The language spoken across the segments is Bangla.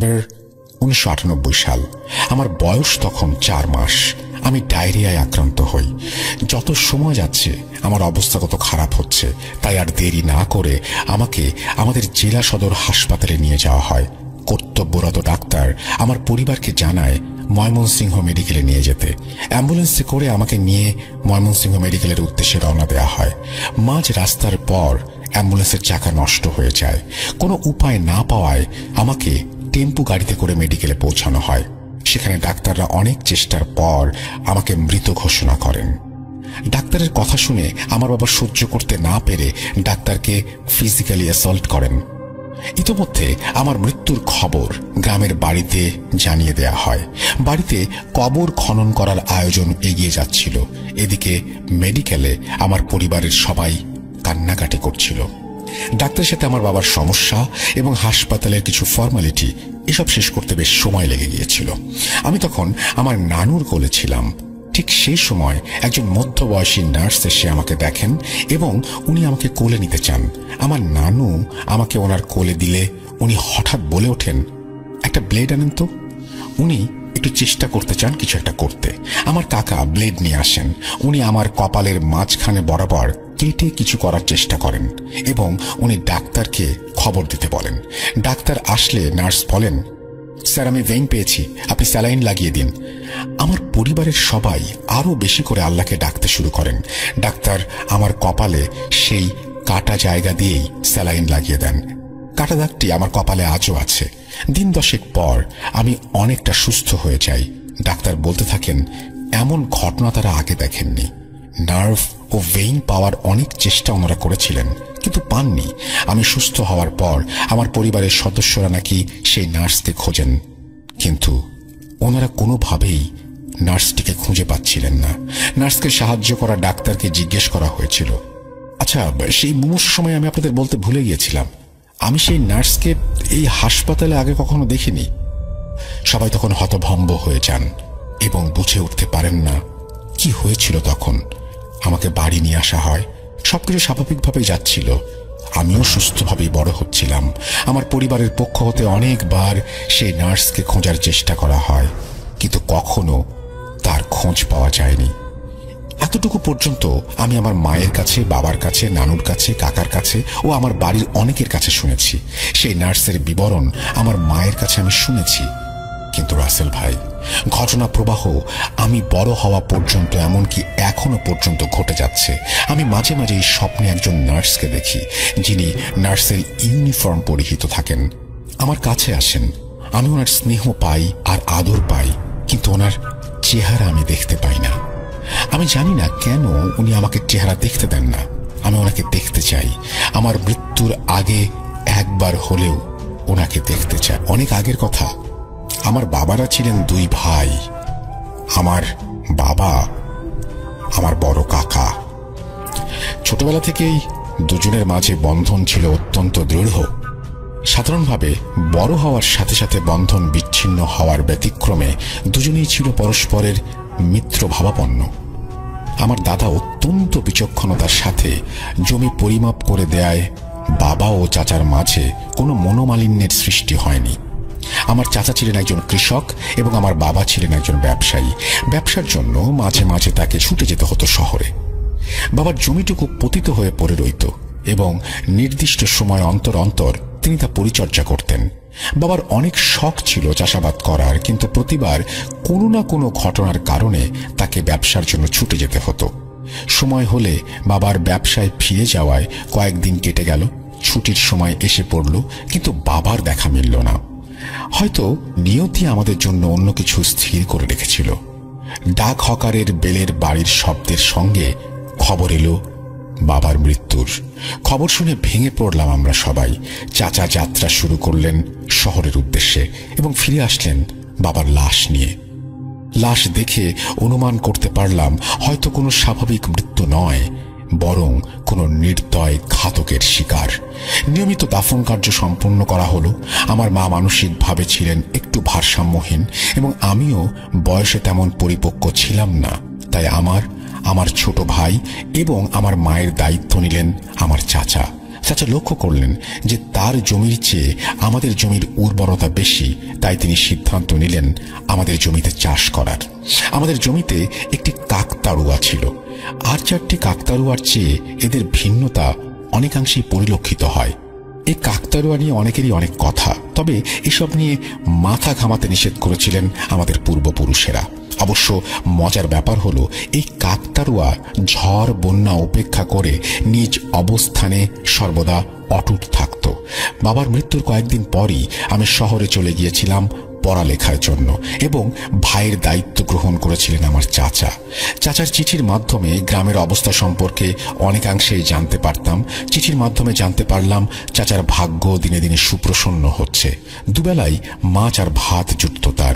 1998 সাল। আমার বয়স তখন 4 মাস। আমি ডায়রিয়ায় আক্রান্ত হই। যত সময় যাচ্ছে আমার অবস্থা কত খারাপ হচ্ছে, তাই আর দেরি না করে আমাকে আমাদের জেলা সদর হাসপাতালে নিয়ে যাওয়া হয়। কর্তব্যরত ডাক্তার আমার পরিবারকে জানায় ময়মনসিংহ মেডিকেলে নিয়ে যেতে। অ্যাম্বুলেন্সে করে আমাকে নিয়ে ময়মনসিংহ মেডিকেলের উদ্দেশ্যে রওনা দেওয়া হয়। মাঝ রাস্তার পর অ্যাম্বুলেন্সের চাকা নষ্ট হয়ে যায়। কোনো উপায় না পাওয়ায় আমাকে টেম্পু গাড়িতে করে মেডিকেলে পৌঁছানো হয়। সেখানে ডাক্তাররা অনেক চেষ্টার পর আমাকে মৃত ঘোষণা করেন। ডাক্তারের কথা শুনে আমার বাবা সহ্য করতে না পেরে ডাক্তারকে ফিজিক্যালি অ্যাসল্ট করেন। ইতোমধ্যে আমার মৃত্যুর খবর গ্রামের বাড়িতে জানিয়ে দেয়া হয়। বাড়িতে কবর খনন করার আয়োজন এগিয়ে যাচ্ছিল। এদিকে মেডিকেলে আমার পরিবারের সবাই কান্নাকাটি করছিল। ডাক্তারের সাথে আমার বাবার সমস্যা এবং হাসপাতালের কিছু ফর্মালিটি এসব শেষ করতে বেশ সময় লেগে গিয়েছিল। আমি তখন আমার নানুর কোলে ছিলাম। ঠিক সেই সময় একজন মধ্যবয়সী নার্স এসে আমাকে দেখেন এবং উনি আমাকে কোলে নিতে চান। আমার নানু আমাকে ওনার কোলে দিলে উনি হঠাৎ বলে ওঠেন, একটা ব্লেড আনেন তো। উনি একটু চেষ্টা করতে চান কিছু একটা করতে। আমার কাকা ব্লেড নিয়ে আসেন। উনি আমার কপালের মাঝখানে বরাবর কেটে কিছু করার চেষ্টা করেন এবং উনি ডাক্তারকে খবর দিতে বলেন। ডাক্তার আসলে নার্স বলেন, স্যার আমি ভেইন পেয়েছি, আপনি স্যালাইন লাগিয়ে দিন। আমার পরিবারের সবাই আরো বেশি করে আল্লাহকে ডাকতে শুরু করেন। ডাক্তার আমার কপালে সেই কাটা জায়গা দিয়েই স্যালাইন লাগিয়ে দেন। কাটা দাগটি আমার কপালে আজও আছে। দিন 10 পর আমি অনেকটা সুস্থ হয়ে যাই। ডাক্তার বলতে থাকেন, এমন ঘটনা তারা আগে দেখেননি। নার্ভ ও ভেইন পাওয়ার অনেক চেষ্টা ওনারা করেছিলেন, কিন্তু পাননি। আমি সুস্থ হওয়ার পর আমার পরিবারের সদস্যরা নাকি সেই নার্সকে খোঁজেন, কিন্তু ওনারা কোনোভাবেই নার্সটিকে খুঁজে পাচ্ছিলেন না। নার্সকে সাহায্য করা ডাক্তারকে জিজ্ঞেস করা হয়েছিল। আচ্ছা, সেই মুমূর্ষ সময় আমি আপনাদের বলতে ভুলে গিয়েছিলাম, আমি সেই নার্সকে এই হাসপাতালে আগে কখনো দেখিনি। সবাই তখন হতভম্ব হয়ে যান এবং বুঝে উঠতে পারেন না কি হয়েছিল। তখন আমাকে বাড়ি নিয়ে আসা হয়। সবকিছু স্বাভাবিকভাবেই যাচ্ছিল। আমিও সুস্থভাবেই বড় হচ্ছিলাম। আমার পরিবারের পক্ষ হতে অনেকবার সেই নার্সকে খোঁজার চেষ্টা করা হয়, কিন্তু কখনো তার খোঁজ পাওয়া যায়নি। এতটুকু পর্যন্ত আমি আমার মায়ের কাছে, বাবার কাছে, নানুর কাছে, কাকার কাছে ও আমার বাড়ির অনেকের কাছে শুনেছি। সেই নার্সের বিবরণ আমার মায়ের কাছে আমি শুনেছি। কিন্তু রাসেল ভাই, ঘটনা প্রবাহ আমি বড় হওয়া পর্যন্ত, এমনকি এখনো পর্যন্ত ঘটে যাচ্ছে। আমি মাঝে মাঝে এই স্বপ্নে একজন নার্সকে দেখি, যিনি নার্সের ইউনিফর্ম পরিহিত থাকেন। আমার কাছে আসেন, আমি ওনার স্নেহ পাই আর আদর পাই, কিন্তু ওনার চেহারা আমি দেখতে পাই না। আমি জানি না কেন উনি আমাকে চেহারা দেখতে দেন না। আমি ওনাকে দেখতে চাই। আমার মৃত্যুর আগে একবার হলেও ওনাকে দেখতে চাই। অনেক আগের কথা, আমার বাবারা ছিলেন 2 ভাই। আমার বাবা, আমার বড় কাকা। ছোটবেলা থেকেই দুজনের মাঝে বন্ধন ছিল অত্যন্ত দৃঢ়। সাধারণভাবে বড় হওয়ার সাথে সাথে বন্ধন বিচ্ছিন্ন হওয়ার ব্যতিক্রমে দুজনেই ছিল পরস্পরের মিত্র ভাবাপন্ন। আমার দাদা অত্যন্ত বিচক্ষণতার সাথে জমি পরিমাপ করে দেয় বাবা ও চাচার মাঝে কোনো মনোমালিন্যের সৃষ্টি হয়নি। আমার চাচা ছিলেন একজন কৃষক এবং আমার বাবা ছিলেন একজন ব্যবসায়ী। ব্যবসার জন্য মাঝে মাঝে তাকে ছুটে যেতে হতো শহরে। বাবার জমিটুকু পতিত হয়ে পড়ে রইত এবং নির্দিষ্ট সময় অন্তর অন্তর তিনি তা পরিচর্যা করতেন। বাবার অনেক শখ ছিল চাষাবাদ করার, কিন্তু প্রতিবার কোনো না কোনো ঘটনার কারণে তাকে ব্যবসার জন্য ছুটে যেতে হতো। সময় হলে বাবার ব্যবসায় ফিরে যাওয়ায় কয়েকদিন কেটে গেল। ছুটির সময় এসে পড়ল, কিন্তু বাবার দেখা মিলল না। হয়তো নিয়তি আমাদের জন্য অন্য কিছু স্থির করে রেখেছিল। ডাক হকারের বেলের বাড়ির শব্দের সঙ্গে খবর এলো বাবার মৃত্যুর। খবর শুনে ভেঙে পড়লাম আমরা সবাই। চাচা যাত্রা শুরু করলেন শহরের উদ্দেশ্যে এবং ফিরে আসলেন বাবার লাশ নিয়ে। লাশ দেখে অনুমান করতে পারলাম হয়তো কোনো স্বাভাবিক মৃত্যু নয়, বরং কোনো নির্দয় ঘাতকের শিকার। নিয়মিত দাফন কার্য সম্পন্ন করা হলো। আমার মা মানসিকভাবে ছিলেন একটু ভারসাম্যহীন এবং আমিও বয়সে তেমন পরিপক্ক ছিলাম না। তাই আমার ছোট ভাই এবং আমার মায়ের দায়িত্ব নিলেন আমার চাচা। চাচা লক্ষ্য করলেন যে তার জমির চেয়ে আমাদের জমির উর্বরতা বেশি, তাই তিনি সিদ্ধান্ত নিলেন আমাদের জমিতে চাষ করার। আমাদের জমিতে একটি কাকতাড়ুয়া ছিল। আর 4টি কাকতাড়ুয়ার চেয়ে এদের ভিন্নতা অনেকাংশেই পরিলক্ষিত হয়। এই কাকতাড়ুয়া নিয়ে অনেকেরই অনেক কথা, তবে এসব নিয়ে মাথা ঘামাতে নিষেধ করেছিলেন আমাদের পূর্বপুরুষেরা। অবশ্য মজার ব্যাপার হলো এই কাকতাড়ুয়া ঝড় বন্যা উপেক্ষা করে নিজ অবস্থানে সর্বদা অটুট থাকত। বাবার মৃত্যুর কয়েকদিন পরই আমি শহরে চলে গিয়েছিলাম পড়ালেখার জন্য, এবং ভাইয়ের দায়িত্ব গ্রহণ করেছিলেন আমার চাচা। চাচার চিঠির মাধ্যমে গ্রামের অবস্থা সম্পর্কে অনেকাংশেই জানতে পারতাম। চিঠির মাধ্যমে জানতে পারলাম চাচার ভাগ্য দিনে দিনে সুপ্রসন্ন হচ্ছে। দুবেলাই মাছ আর ভাত জুটত তার।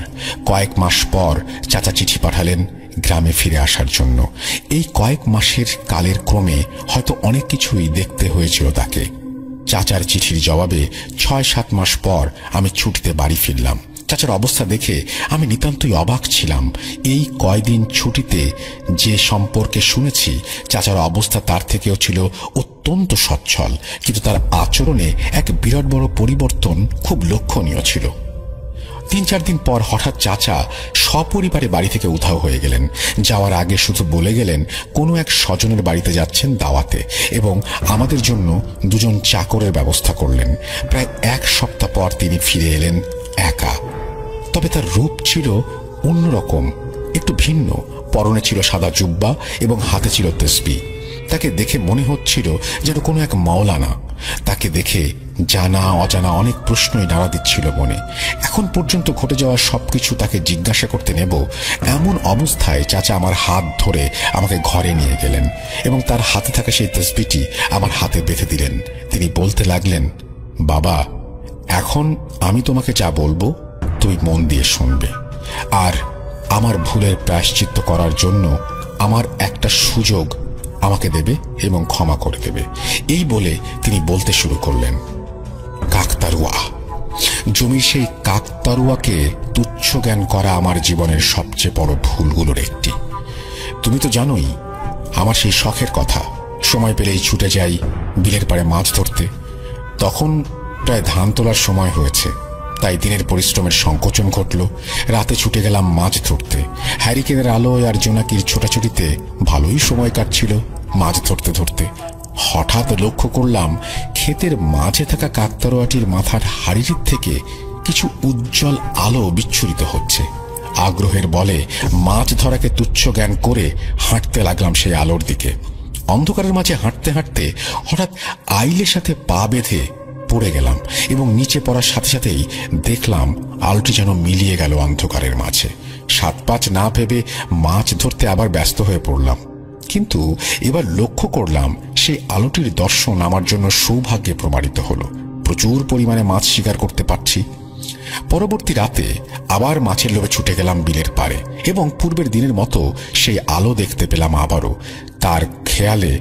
কয়েক মাস পর চাচা চিঠি পাঠালেন গ্রামে ফিরে আসার জন্য। এই কয়েক মাসের কালের ক্রমে হয়তো অনেক কিছুই দেখতে হয়েছিল তাকে। চাচার চিঠির জবাবে 6-7 মাস পর আমি ছুটিতে বাড়ি ফিরলাম। চাচার অবস্থা দেখে আমি নিতান্তই অবাক ছিলাম। এই কয়দিন ছুটিতে যে সম্পর্কে শুনেছি, চাচার অবস্থা তার থেকেও ছিল অত্যন্ত সচ্ছল, কিন্তু তার আচরণে এক বিরাট বড় পরিবর্তন খুব লক্ষণীয় ছিল। 3-4 দিন পর হঠাৎ চাচা সপরিবারে বাড়ি থেকে উধাও হয়ে গেলেন। যাওয়ার আগে শুধু বলে গেলেন কোনো এক স্বজনের বাড়িতে যাচ্ছেন দাওয়াতে, এবং আমাদের জন্য 2জন চাকরের ব্যবস্থা করলেন। প্রায় 1 সপ্তাহ পর তিনি ফিরে এলেন একা। তবে তার রূপ ছিল অন্যরকম, একটু ভিন্ন। পরনে ছিল সাদা জুব্বা এবং হাতে ছিল তসবিহ। তাকে দেখে মনে হচ্ছিল যেন কোনো এক মাওলানা। তাকে দেখে জানা অজানা অনেক প্রশ্নই নাড়া দিচ্ছিল মনে। এখন পর্যন্ত ঘটে যাওয়া সবকিছু তাকে জিজ্ঞাসা করতে নেব, এমন অবস্থায় চাচা আমার হাত ধরে আমাকে ঘরে নিয়ে গেলেন এবং তার হাতে থাকা সেই তসবিহটি আমার হাতে বেঁধে দিলেন। তিনি বলতে লাগলেন, বাবা, এখন আমি তোমাকে যা বলবো তুই মন দিয়ে শুনবে, আর আমার ভুলের প্রায়শ্চিত্ত করার জন্য আমার একটা সুযোগ আমাকে দেবে এবং ক্ষমা করে দেবে। এই বলে তিনি বলতে শুরু করলেন, কাকতাড়ুয়া, জমির সেই কাকতাড়ুয়াকে তুচ্ছ জ্ঞান করা আমার জীবনের সবচেয়ে বড় ভুলগুলোর একটি। তুমি তো জানোই আমার সেই শখের কথা। সময় পেলেই ছুটে যাই বিলের পাড়ে মাছ ধরতে। তখন প্রায় ধান তোলার সময় হয়েছে, তাই দিনের পরিশ্রমের সংকোচন ঘটল। রাতে ছুটে গেলাম মাছ ধরতে। হ্যারিকেনের আলোয় আর জোনাকির ছোটাছুটিতে ভালোই সময় কাটছিল মাছ ধরতে ধরতে। হঠাৎ লক্ষ্য করলাম ক্ষেতের মাঝে থাকা কাকতাড়ুয়াটির মাথার হাড়ির থেকে কিছু উজ্জ্বল আলো বিচ্ছুরিত হচ্ছে। আগ্রহের বলে মাছ ধরাকে তুচ্ছ জ্ঞান করে হাঁটতে লাগলাম সেই আলোর দিকে। অন্ধকারের মাঝে হাঁটতে হাঁটতে হঠাৎ আইলের সাথে পা বেঁধে পড়ে গেলাম, এবং নিচে পড়ার সাথে সাথেই দেখলাম আলোটি যেন মিলিয়ে গেল অন্ধকারের মাঝে। 7-5 না ভেবে মাছ ধরতে আবার ব্যস্ত হয়ে পড়লাম। কিন্তু এবার লক্ষ্য করলাম সেই আলোটির দর্শন আমার জন্য সৌভাগ্যে প্রমাণিত হলো। প্রচুর পরিমাণে মাছ শিকার করতে পারছি। পরবর্তী রাতে আবার মাছের লোভে ছুটে গেলাম বিলের পাড়ে, এবং পূর্বের দিনের মতো সেই আলো দেখতে পেলাম আবারও। তার খেয়ালে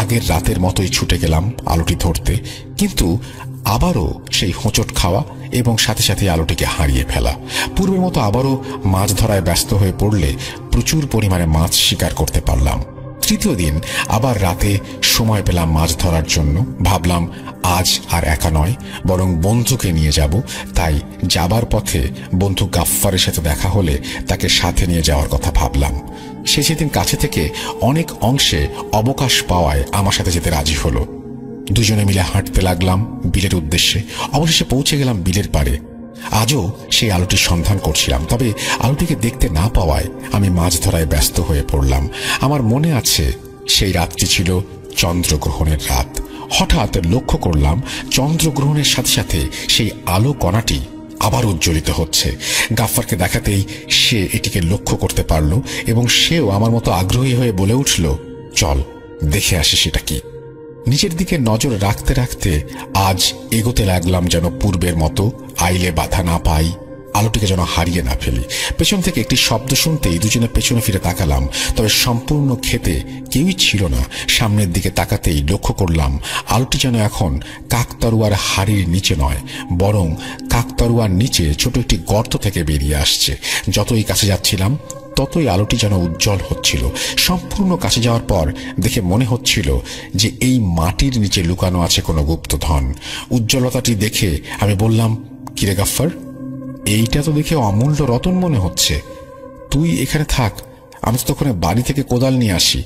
আগের রাতের মতোই ছুটে গেলাম আলোটি ধরতে, কিন্তু আবারও সেই হোঁচট খাওয়া এবং সাথে সাথে আলোটিকে হারিয়ে ফেলা। পূর্বের মতো আবারও মাছ ধরায় ব্যস্ত হয়ে পড়লে প্রচুর পরিমাণে মাছ শিকার করতে পারলাম। তৃতীয় দিন আবার রাতে সময় পেলাম মাছ ধরার জন্য। ভাবলাম আজ আর একা নয়, বরং বন্ধুকে নিয়ে যাব। তাই যাবার পথে বন্ধু গাফফারের সাথে দেখা হলে তাকে সাথে নিয়ে যাওয়ার কথা ভাবলাম। সে সেদিন কাছে থেকে অনেক অংশে অবকাশ পাওয়ায় আমার সাথে যেতে রাজি হলো। 2জনে মিলে হাঁটতে লাগলাম বিলের উদ্দেশ্যে। অবশেষে পৌঁছে গেলাম বিলের পাড়ে। আজও সেই আলোটির সন্ধান করছিলাম, তবে আলোটিকে দেখতে না পাওয়ায় আমি মাছ ধরায় ব্যস্ত হয়ে পড়লাম। আমার মনে আছে সেই রাতটি ছিল চন্দ্রগ্রহণের রাত। হঠাৎ লক্ষ্য করলাম চন্দ্রগ্রহণের সাথে সাথে সেই আলো কণাটি আবার উজ্জ্বলিত হচ্ছে। গাফফারকে দেখাতেই সে এটিকে লক্ষ্য করতে পারল, এবং সেও আমার মতো আগ্রহী হয়ে বলে উঠল, চল দেখে আসি সেটা কি। নিজের দিকে নজর রাখতে রাখতে আজ এগোতে লাগলাম যেন পূর্বের মতো, আইলে বাধা না পাই, আলোটিকে যেন হারিয়ে না ফেলি। পেছন থেকে একটি শব্দ শুনতেই 2জনে পেছনে ফিরে তাকালাম, তবে সম্পূর্ণ ক্ষেতে কেউই ছিল না। সামনের দিকে তাকাতেই লক্ষ্য করলাম আলোটি যেন এখন কাকতাড়ুয়ার হাড়ির নিচে নয়, বরং কাকতাড়ুয়ার নিচে ছোট একটি গর্ত থেকে বেরিয়ে আসছে। যতই কাছে যাচ্ছিলাম ততই আলোটি যেন উজ্জ্বল হচ্ছিল। সম্পূর্ণ কাছে যাওয়ার পর দেখে মনে হচ্ছিল যে এই মাটির নিচে লুকানো আছে কোনো গুপ্তধন। উজ্জ্বলতাটি দেখে আমি বললাম, কিরে গাফফার, এইটা তো দেখে অমূল্য রতন মনে হচ্ছে। তুই এখানে থাক, আমি তো তখন বাড়ি থেকে কোদাল নিয়ে আসি।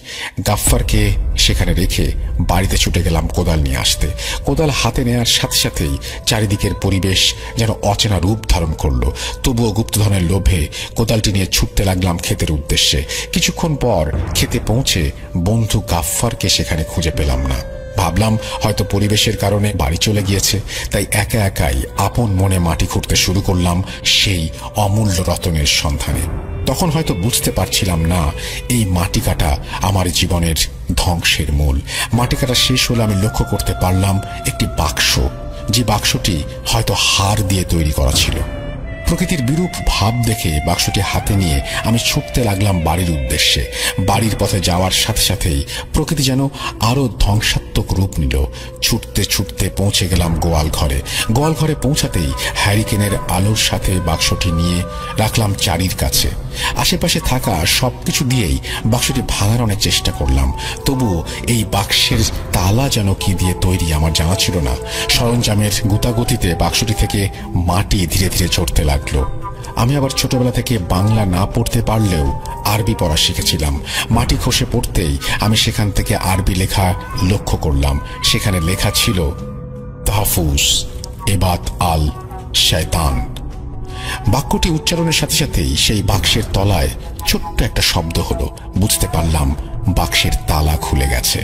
গাফফারকে সেখানে রেখে বাড়িতে ছুটে গেলাম কোদাল নিয়ে আসতে। কোদাল হাতে নেওয়ার সাথে সাথেই চারিদিকের পরিবেশ যেন অচেনা রূপ ধারণ করলো। তবুও গুপ্তধনের লোভে কোদালটি নিয়ে ছুটতে লাগলাম ক্ষেতের উদ্দেশ্যে। কিছুক্ষণ পর ক্ষেতে পৌঁছে বন্ধু গাফফারকে সেখানে খুঁজে পেলাম না। ভাবলাম হয়তো পরিবেশের কারণে বাড়ি চলে গিয়েছে, তাই একা একাই আপন মনে মাটি খুঁড়তে শুরু করলাম সেই অমূল্য রতনের সন্ধানে। তখন হয়তো বুঝতে পারছিলাম না এই মাটি কাটা আমার জীবনের ধ্বংসের মূল। মাটি কাটা শেষ হলে আমি লক্ষ্য করতে পারলাম একটি বাক্স, যে বাক্সটি হয়তো হাড় দিয়ে তৈরি করা ছিল। প্রকৃতির বিরূপ ভাব দেখে বাক্সটি হাতে নিয়ে আমি ছুটতে লাগলাম বাড়ির উদ্দেশ্যে। বাড়ির পথে যাওয়ার সাথে সাথেই প্রকৃতি যেন আরো ধ্বংসাত্মক রূপ নিল। ছুটতে ছুটতে পৌঁছে গেলাম গোয়াল ঘরে। গোয়াল ঘরে পৌঁছাতেই হ্যারিকেনের আলোর সাথে বাক্সটি নিয়ে রাখলাম চারির কাছে। আশেপাশে থাকা সবকিছু দিয়েই বাক্সটি ভাঙার অনেক চেষ্টা করলাম, তবুও এই বাক্সের তালা যেন কি দিয়ে তৈরি আমার জানা ছিল না। সরঞ্জামের গুতাগুতিতে বাক্সটি থেকে মাটি ধীরে ধীরে ঝরতে লাগলো। আমি আবার ছোটবেলা থেকে বাংলা না পড়তে পারলেও আরবি পড়া শিখেছিলাম। মাটি খসে পড়তেই আমি সেখান থেকে আরবি লেখা লক্ষ্য করলাম। সেখানে লেখা ছিল তাহফুজ এবাত আল শয়তান। বাক্যটি উচ্চারণের সাথে সাথেই সেই বাক্সের তলায় ছোট্ট একটা শব্দ হলো। বুঝতে পারলাম বাক্সের তালা খুলে গেছে।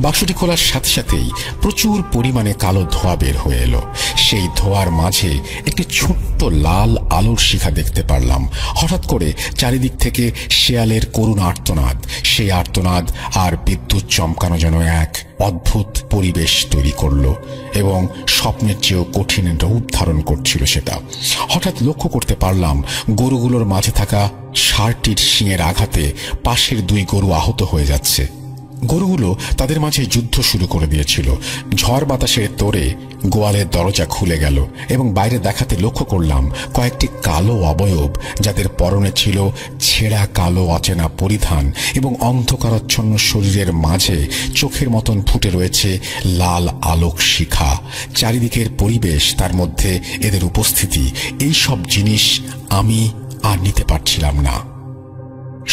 বাক্সটি খোলার সাথে সাথেই প্রচুর পরিমাণে কালো ধোঁয়া বের হয়ে এলো। সেই ধোঁয়ার মাঝে একটি ছোট্ট লাল আলোর শিখা দেখতে পারলাম। হঠাৎ করে চারিদিক থেকে শেয়ালের করুণ আর্তনাদ, সেই আর্তনাদ আর বিদ্যুৎ চমকানো যেন এক অদ্ভুত পরিবেশ তৈরি করলো এবং স্বপ্নের চেয়েও কঠিন রূপ ধারণ করছিল সেটা। হঠাৎ লক্ষ্য করতে পারলাম গরুগুলোর মাঝে থাকা ষাঁড়টির শিঙের আঘাতে পাশের দুই গরু আহত হয়ে যাচ্ছে। গরুগুলো তাদের মাঝে যুদ্ধ শুরু করে দিয়েছিল। ঝড় বাতাসের তোড়ে গোয়ালের দরজা খুলে গেল এবং বাইরে দেখাতে লক্ষ্য করলাম কয়েকটি কালো অবয়ব, যাদের পরনে ছিল ছেঁড়া কালো অচেনা পরিধান এবং অন্ধকারাচ্ছন্ন শরীরের মাঝে চোখের মতন ফুটে রয়েছে লাল আলোক শিখা। চারিদিকের পরিবেশ, তার মধ্যে এদের উপস্থিতি, এই সব জিনিস আমি আর নিতে পারছিলাম না।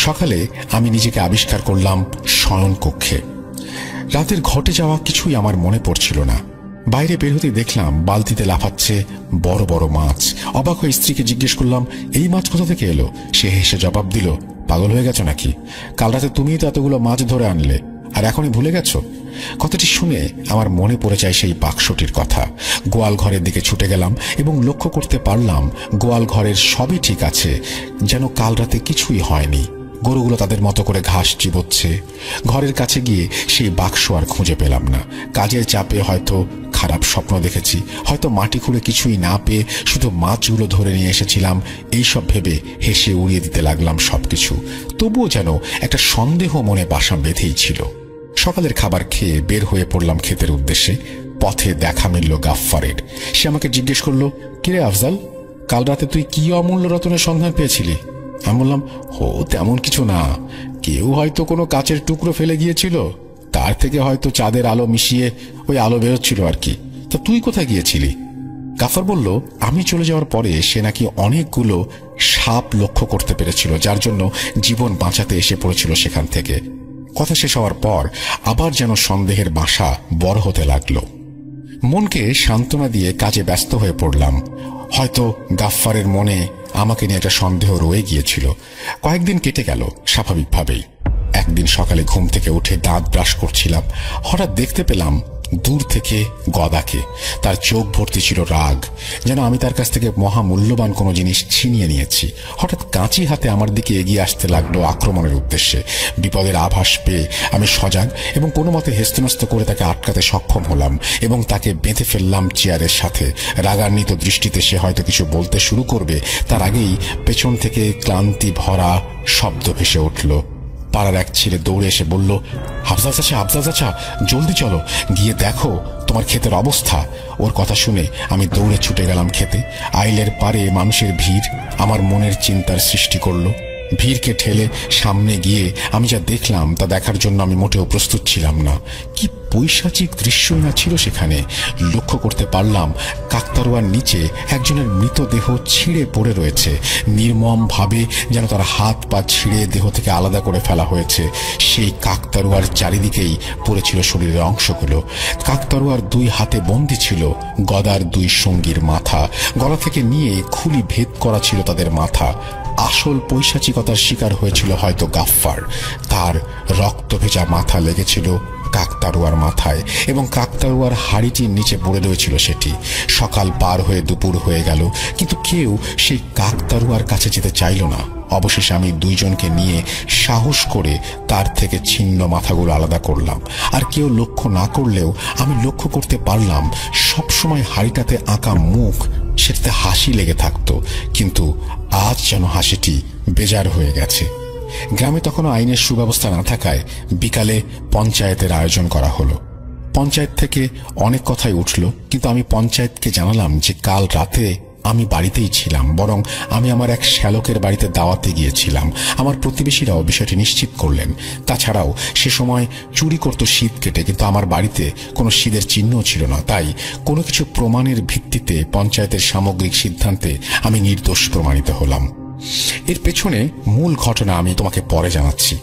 সকালে আমি নিজেকে আবিষ্কার করলাম শয়ন কক্ষে। রাতের ঘটে যাওয়া কিছুই আমার মনে পড়ছিল না। বাইরে বের হতে দেখলাম বালতিতে লাফাচ্ছে বড় বড় মাছ। অবাক হয়ে স্ত্রীকে জিজ্ঞেস করলাম, এই মাছ কোথা থেকে এলো? সে হেসে জবাব দিল, পাগল হয়ে গেছো নাকি? কাল রাতে তুমিই তো এতগুলো মাছ ধরে আনলে, আর এখনই ভুলে গেছো? কথাটি শুনে আমার মনে পড়ে যায় সেই বাক্সটির কথা। গোয়াল ঘরের দিকে ছুটে গেলাম এবং লক্ষ্য করতে পারলাম গোয়াল ঘরের সবই ঠিক আছে, যেন কাল রাতে কিছুই হয়নি। গরুগুলো তাদের মতো করে ঘাস চিবোচ্ছে। ঘরের কাছে গিয়ে সেই বাক্স আর খুঁজে পেলাম না। কাজের চাপে হয়তো খারাপ স্বপ্ন দেখেছি, হয়তো মাটি খুঁড়ে কিছুই না পেয়ে শুধু মাছগুলো ধরে নিয়ে এসেছিলাম। এইসব ভেবে হেসে উড়িয়ে দিতে লাগলাম সবকিছু। তবুও যেন একটা সন্দেহ মনে বাসা বেঁধেই ছিল। সকালের খাবার খেয়ে বের হয়ে পড়লাম ক্ষেতের উদ্দেশ্যে। পথে দেখা মিলল গাফফারের। সে আমাকে জিজ্ঞেস করলো, কিরে আফজাল, কাল রাতে তুই কি অমূল্য রতনের সন্ধান পেয়েছিলি? আমি বললাম, হো তেমন কিছু না, কেউ হয়তো কোনো কাচের টুকরো ফেলে গিয়েছিল, তার থেকে হয়তো চাঁদের আলো মিশিয়ে ওই আলো বেরোচ্ছিল আর কি। তা তুই কোথায় গিয়েছিলি? গাফফার বলল, আমি চলে যাওয়ার পরে সে নাকি অনেকগুলো সাপ লক্ষ্য করতে পেরেছিল, যার জন্য জীবন বাঁচাতে এসে পড়েছিল সেখান থেকে। কথা শেষ হওয়ার পর আবার যেন সন্দেহের বাসা বড় হতে লাগলো। মনকে সান্ত্বনা দিয়ে কাজে ব্যস্ত হয়ে পড়লাম। হয়তো গাফফারের মনে আমাকে নিয়ে একটা সন্দেহ রয়ে গিয়েছিল। কয়েকদিন কেটে গেল স্বাভাবিকভাবেই। একদিন সকালে ঘুম থেকে উঠে দাঁত ব্রাশ করছিলাম, হঠাৎ দেখতে পেলাম দূর থেকে গদাকে। তার চোখ ভর্তি ছিল রাগ, যেন আমি তার কাছ থেকে মহামূল্যবান কোনো জিনিস ছিনিয়ে নিয়েছি। হঠাৎ কাঁচি হাতে আমার দিকে এগিয়ে আসতে লাগলো আক্রমণের উদ্দেশ্যে। বিপদের আভাস পেয়ে আমি সজাগ এবং কোনো মতে হেস্তনস্ত করে তাকে আটকাতে সক্ষম হলাম এবং তাকে বেঁধে ফেললাম চেয়ারের সাথে। রাগান্বিত দৃষ্টিতে সে হয়তো কিছু বলতে শুরু করবে, তার আগেই পেছন থেকে ক্লান্তি ভরা শব্দ ভেসে উঠল। পাড়ার এক ছেলে দৌড়ে এসে বলল, আফজাল চাচা, জলদি চলো, গিয়ে দেখো তোমার ক্ষেতের অবস্থা। ওর কথা শুনে আমি দৌড়ে ছুটে গেলাম ক্ষেতে। আইলের পারে মানুষের ভিড় আমার মনের চিন্তার সৃষ্টি করলো। ভিড়কে ঠেলে সামনে গিয়ে আমি যা দেখলাম তা দেখার জন্য আমি মোটেও প্রস্তুত ছিলাম না। কি পৈশাচিক দৃশ্যই না ছিল সেখানে। লক্ষ্য করতে পারলাম কাকতাড়ুয়ার নিচে একজনের মৃতদেহ ছিঁড়ে পড়ে রয়েছে, নির্মম ভাবে যেন তার হাত পা ছিঁড়ে দেহ থেকে আলাদা করে ফেলা হয়েছে। সেই কাকতাড়ুয়ার চারিদিকেই পড়েছিল শরীরের অংশগুলো। কাকতাড়ুয়ার দুই হাতে বন্দী ছিল গদার দুই সঙ্গীর মাথা। গলা থেকে নিয়ে খুলি ভেদ করা ছিল তাদের মাথা। আসল পৈশাচিকতার শিকার হয়েছিল হয়তো গাফফার। তার রক্ত ভেজা মাথা লেগেছিল কাকতাড়ুয়ার মাথায় এবং কাকতাড়ুয়ার হাড়িটির নিচে পড়ে রয়েছিল সেটি। সকাল পার হয়ে দুপুর হয়ে গেল, কিন্তু কেউ সেই কাকতাড়ুয়ার কাছে যেতে চাইল না। অবশেষে আমি দুইজনকে নিয়ে সাহস করে তার থেকে ছিন্ন মাথাগুলো আলাদা করলাম। আর কেউ লক্ষ্য না করলেও আমি লক্ষ্য করতে পারলাম সবসময় হাড়িটাতে আঁকা মুখ, সেটাতে হাসি লেগে থাকতো, কিন্তু আজ যেন হাসিটি বেজার হয়ে গেছে। গ্রামে তখনও আইনের সুব্যবস্থা না থাকায় বিকালে পঞ্চায়েতের আয়োজন করা হলো। পঞ্চায়েত থেকে অনেক কথাই উঠল, কিন্তু আমি পঞ্চায়েতকে জানালাম যে কাল রাতে আমি বাড়িতেই ছিলাম, বরং আমি আমার এক শ্যালকের বাড়িতে দাওয়াতে গিয়েছিলাম। আমার প্রতিবেশীরাও বিষয়টি নিশ্চিত করলেন। তাছাড়াও সে সময় চুরি করত শীত কেটে, কিন্তু আমার বাড়িতে কোনো শীতের চিহ্নও ছিল না। তাই কোনো কিছু প্রমাণের ভিত্তিতে পঞ্চায়েতের সামগ্রিক সিদ্ধান্তে আমি নির্দোষ প্রমাণিত হলাম। এর পেছনে মূল ঘটনা আমি তোমাকে পরে জানাচ্ছি।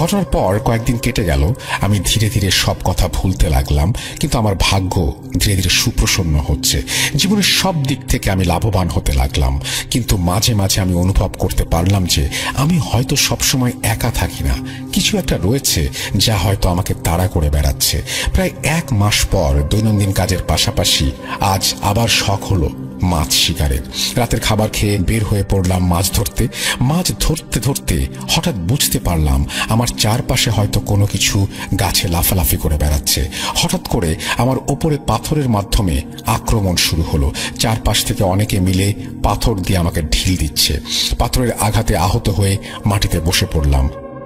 ঘটনার পর কয়েকদিন কেটে গেল। আমি ধীরে ধীরে সব কথা ভুলতে লাগলাম, কিন্তু আমার ভাগ্য ধীরে ধীরে সুপ্রসন্ন হচ্ছে। জীবনের সব দিক থেকে আমি লাভবান হতে লাগলাম। কিন্তু মাঝে মাঝে আমি অনুভব করতে পারলাম যে আমি হয়তো সবসময় একা থাকি না, কিছু একটা রয়েছে যা হয়তো আমাকে তাড়া করে বেড়াচ্ছে। প্রায় 1 মাস পর দৈনন্দিন কাজের পাশাপাশি আজ আবার শখ হলো মাছ শিকারের। রাতের খাবার খেয়ে বের হয়ে পড়লাম মাছ ধরতে। মাছ ধরতে ধরতে হঠাৎ বুঝতে পারলাম আমার চারপাশে হয়তো কোনো কিছু গাছে লাফালাফি করে বেড়াচ্ছে। হঠাৎ করে আমার ওপরে পাথরের মাধ্যমে আক্রমণ শুরু হলো। চারপাশ থেকে অনেকে মিলে পাথর দিয়ে আমাকে ঢিল দিচ্ছে। পাথরের আঘাতে আহত হয়ে মাটিতে বসে পড়লাম।